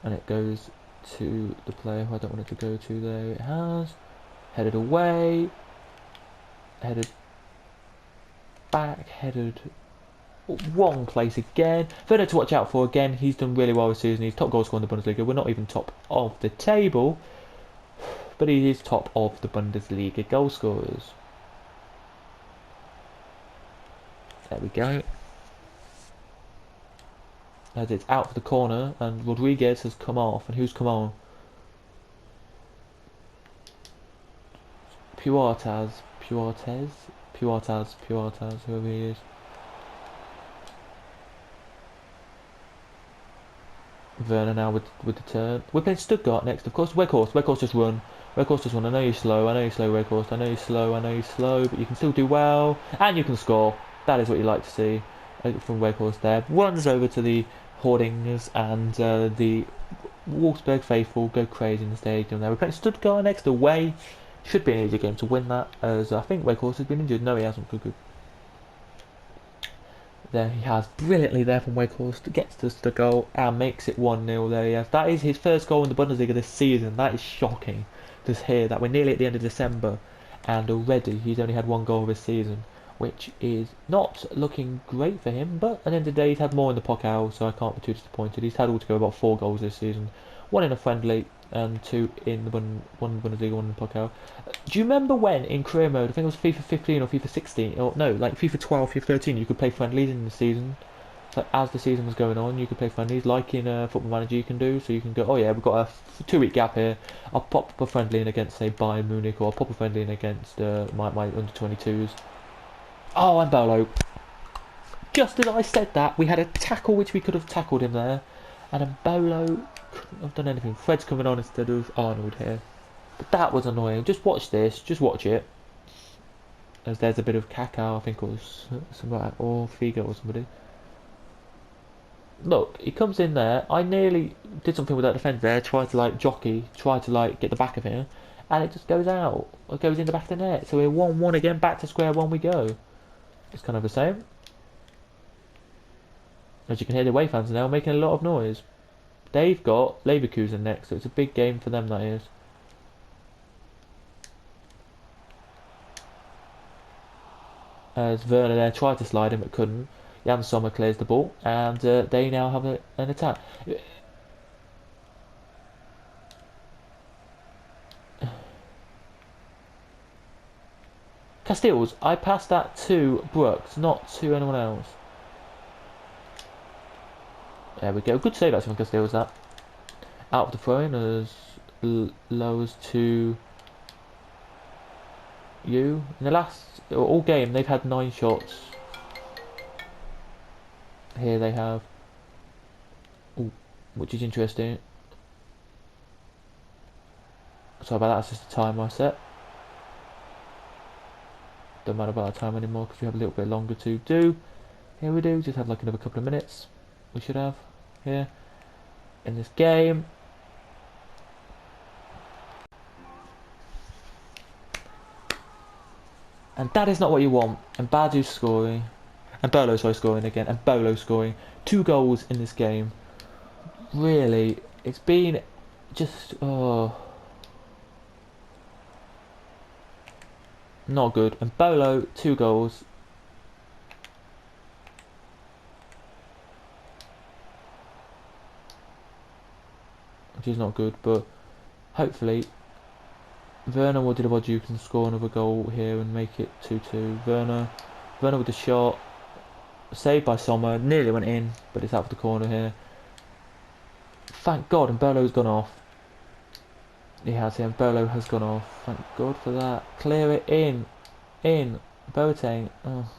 And it goes to the player who I don't want it to go to. There it has. Headed away. Headed back. Headed wrong place again. Werner to watch out for again. He's done really well this season. He's top goal scorer in the Bundesliga. We're not even top of the table, but he is top of the Bundesliga goal scorers. There we go. As it's out for the corner, and Rodriguez has come off. And who's come on? Puertas, whoever he is. Werner now with the turn. We're playing Stuttgart next, of course. Weghorst just run. Weghorst just run. I know you're slow, Weghorst. I know you're slow, but you can still do well. And you can score. That is what you like to see from Weghorst there. Runs over to the hoardings and the Wolfsburg faithful go crazy in the stadium there. We're playing Stuttgart next away. Should be an easy game to win that, as I think Weghorst has been injured. No, he hasn't. Good. There he has, brilliantly there from Weghorst, gets the goal and makes it 1-0 there he has. That is his first goal in the Bundesliga this season. That is shocking to hear that. We're nearly at the end of December and already he's only had 1 goal this season, which is not looking great for him, but at the end of the day he's had more in the Pokal, so I can't be too disappointed. He's had altogether about 4 goals this season, 1 in a friendly and 2 in the one in the Bundesliga, 1 in the Pokal. Do you remember when in career mode, I think it was FIFA 15 or FIFA 16, or no, like FIFA 12, FIFA 13, you could play friendlies in the season? So as the season was going on, you could play friendlies like in Football Manager you can do. So you can go, oh yeah, we've got a 2-week gap here. I'll pop a friendly in against, say, Bayern Munich, or I'll pop a friendly in against my under-22s. Oh, and Bolo. Just as I said that, we had a tackle which we could have tackled him there, and Bolo couldn't have done anything. Fred's coming on instead of Arnold here. But that was annoying. Just watch this. Just watch it. As there's a bit of Kaká, I think, or something like that, or Figo or somebody. Look, he comes in there. I nearly did something with that defender there. Tried to like jockey, tried to like get the back of him, and it just goes out. It goes in the back of the net. So we're 1-1 again. Back to square one we go. It's kind of the same. As you can hear, the away fans are now making a lot of noise. They've got Leverkusen next, so it's a big game for them, that is. As Werner there tried to slide him but couldn't. Jan Sommer clears the ball, and they now have an attack. Castells, I passed that to Brooks, not to anyone else. There we go. Good save actually from Castells, that. Out of the throw-in as low as to you. In the last all game they've had 9 shots. Here they have, ooh, which is interesting. Sorry about that, it's just a timer I set. Don't matter about the time anymore because we have a little bit longer to do. Here we do, just have like another couple of minutes. We should have here in this game. And that is not what you want. And Badu's scoring. And Bolo, sorry, scoring again. And Bolo scoring. 2 goals in this game. Really, it's been just, not good. And Bolo, 2 goals. Which is not good, but hopefully Werner or Didabodu can score another goal here and make it 2-2. Werner with the shot. Saved by Sommer. Nearly went in, but it's out of the corner here. Thank God, and Bolo's gone off. He has him. Bolo has gone off. Thank God for that. Clear it in. In. Boateng. Oh.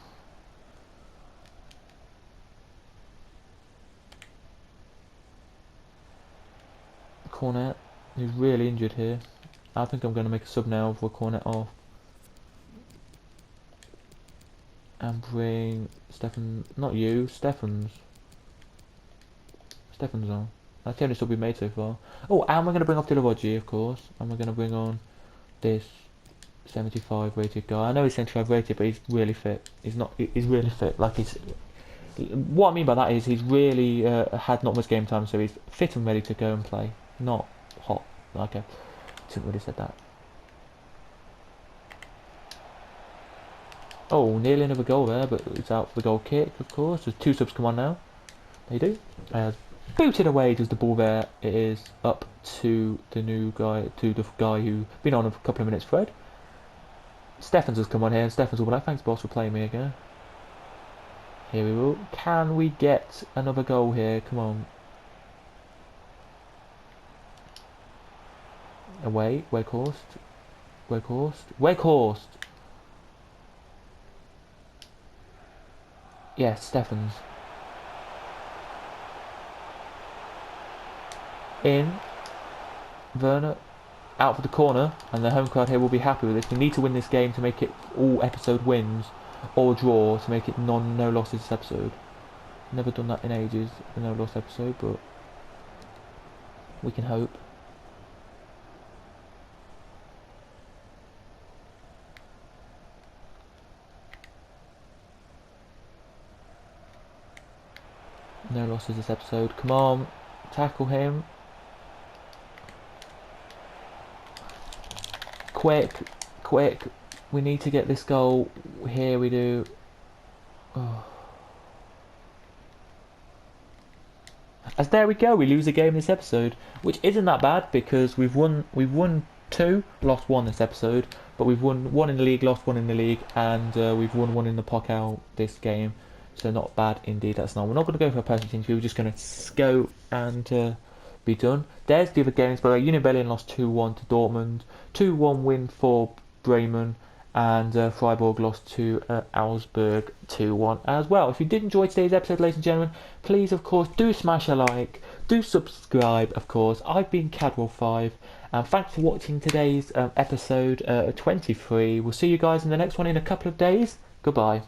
Cornet. He's really injured here. I think I'm going to make a sub now for Cornet off. And bring Stefan. Not you. Stefan's on. That's the only sub we made so far. Oh, and we're going to bring off Didabodu, of course. And we're going to bring on this 75 rated guy. I know he's 75 rated, but he's really fit. He's really fit. Like what I mean by that is he's really had not much game time, so he's fit and ready to go and play. Not hot. Okay, shouldn't really said that. Oh, nearly another goal there, but it's out for the goal kick, of course. There's 2 subs come on now. They do. Booted away does the ball there. It is up to the new guy, to the guy who's been on a couple of minutes, Fred. Stephens has come on here, and Stephens will be like, thanks boss for playing me again. Here we will. Can we get another goal here? Come on. Away, Weghorst. Yes, Stephens. In. Werner. Out for the corner, and the home crowd here will be happy with this. We need to win this game to make it all episode wins, or draw to make it no losses this episode. Never done that in ages, a no loss episode, but we can hope. No losses this episode. Come on, tackle him. Quick. We need to get this goal. Here we do. Oh. As there we go, we lose a game this episode, which isn't that bad because we've won 2, lost 1 this episode, but we've won 1 in the league, lost 1 in the league, and we've won 1 in the Pokal this game. So not bad indeed. That's not. We're not going to go for a personal interview. We're just going to go and be done. There's the other games. But Union Berlin lost 2-1 to Dortmund. 2-1 win for Bremen, and Freiburg lost to Augsburg 2-1 as well. If you did enjoy today's episode, ladies and gentlemen, please of course do smash a like, do subscribe. Of course, I've been Cadwell5, and thanks for watching today's episode 23. We'll see you guys in the next one in a couple of days. Goodbye.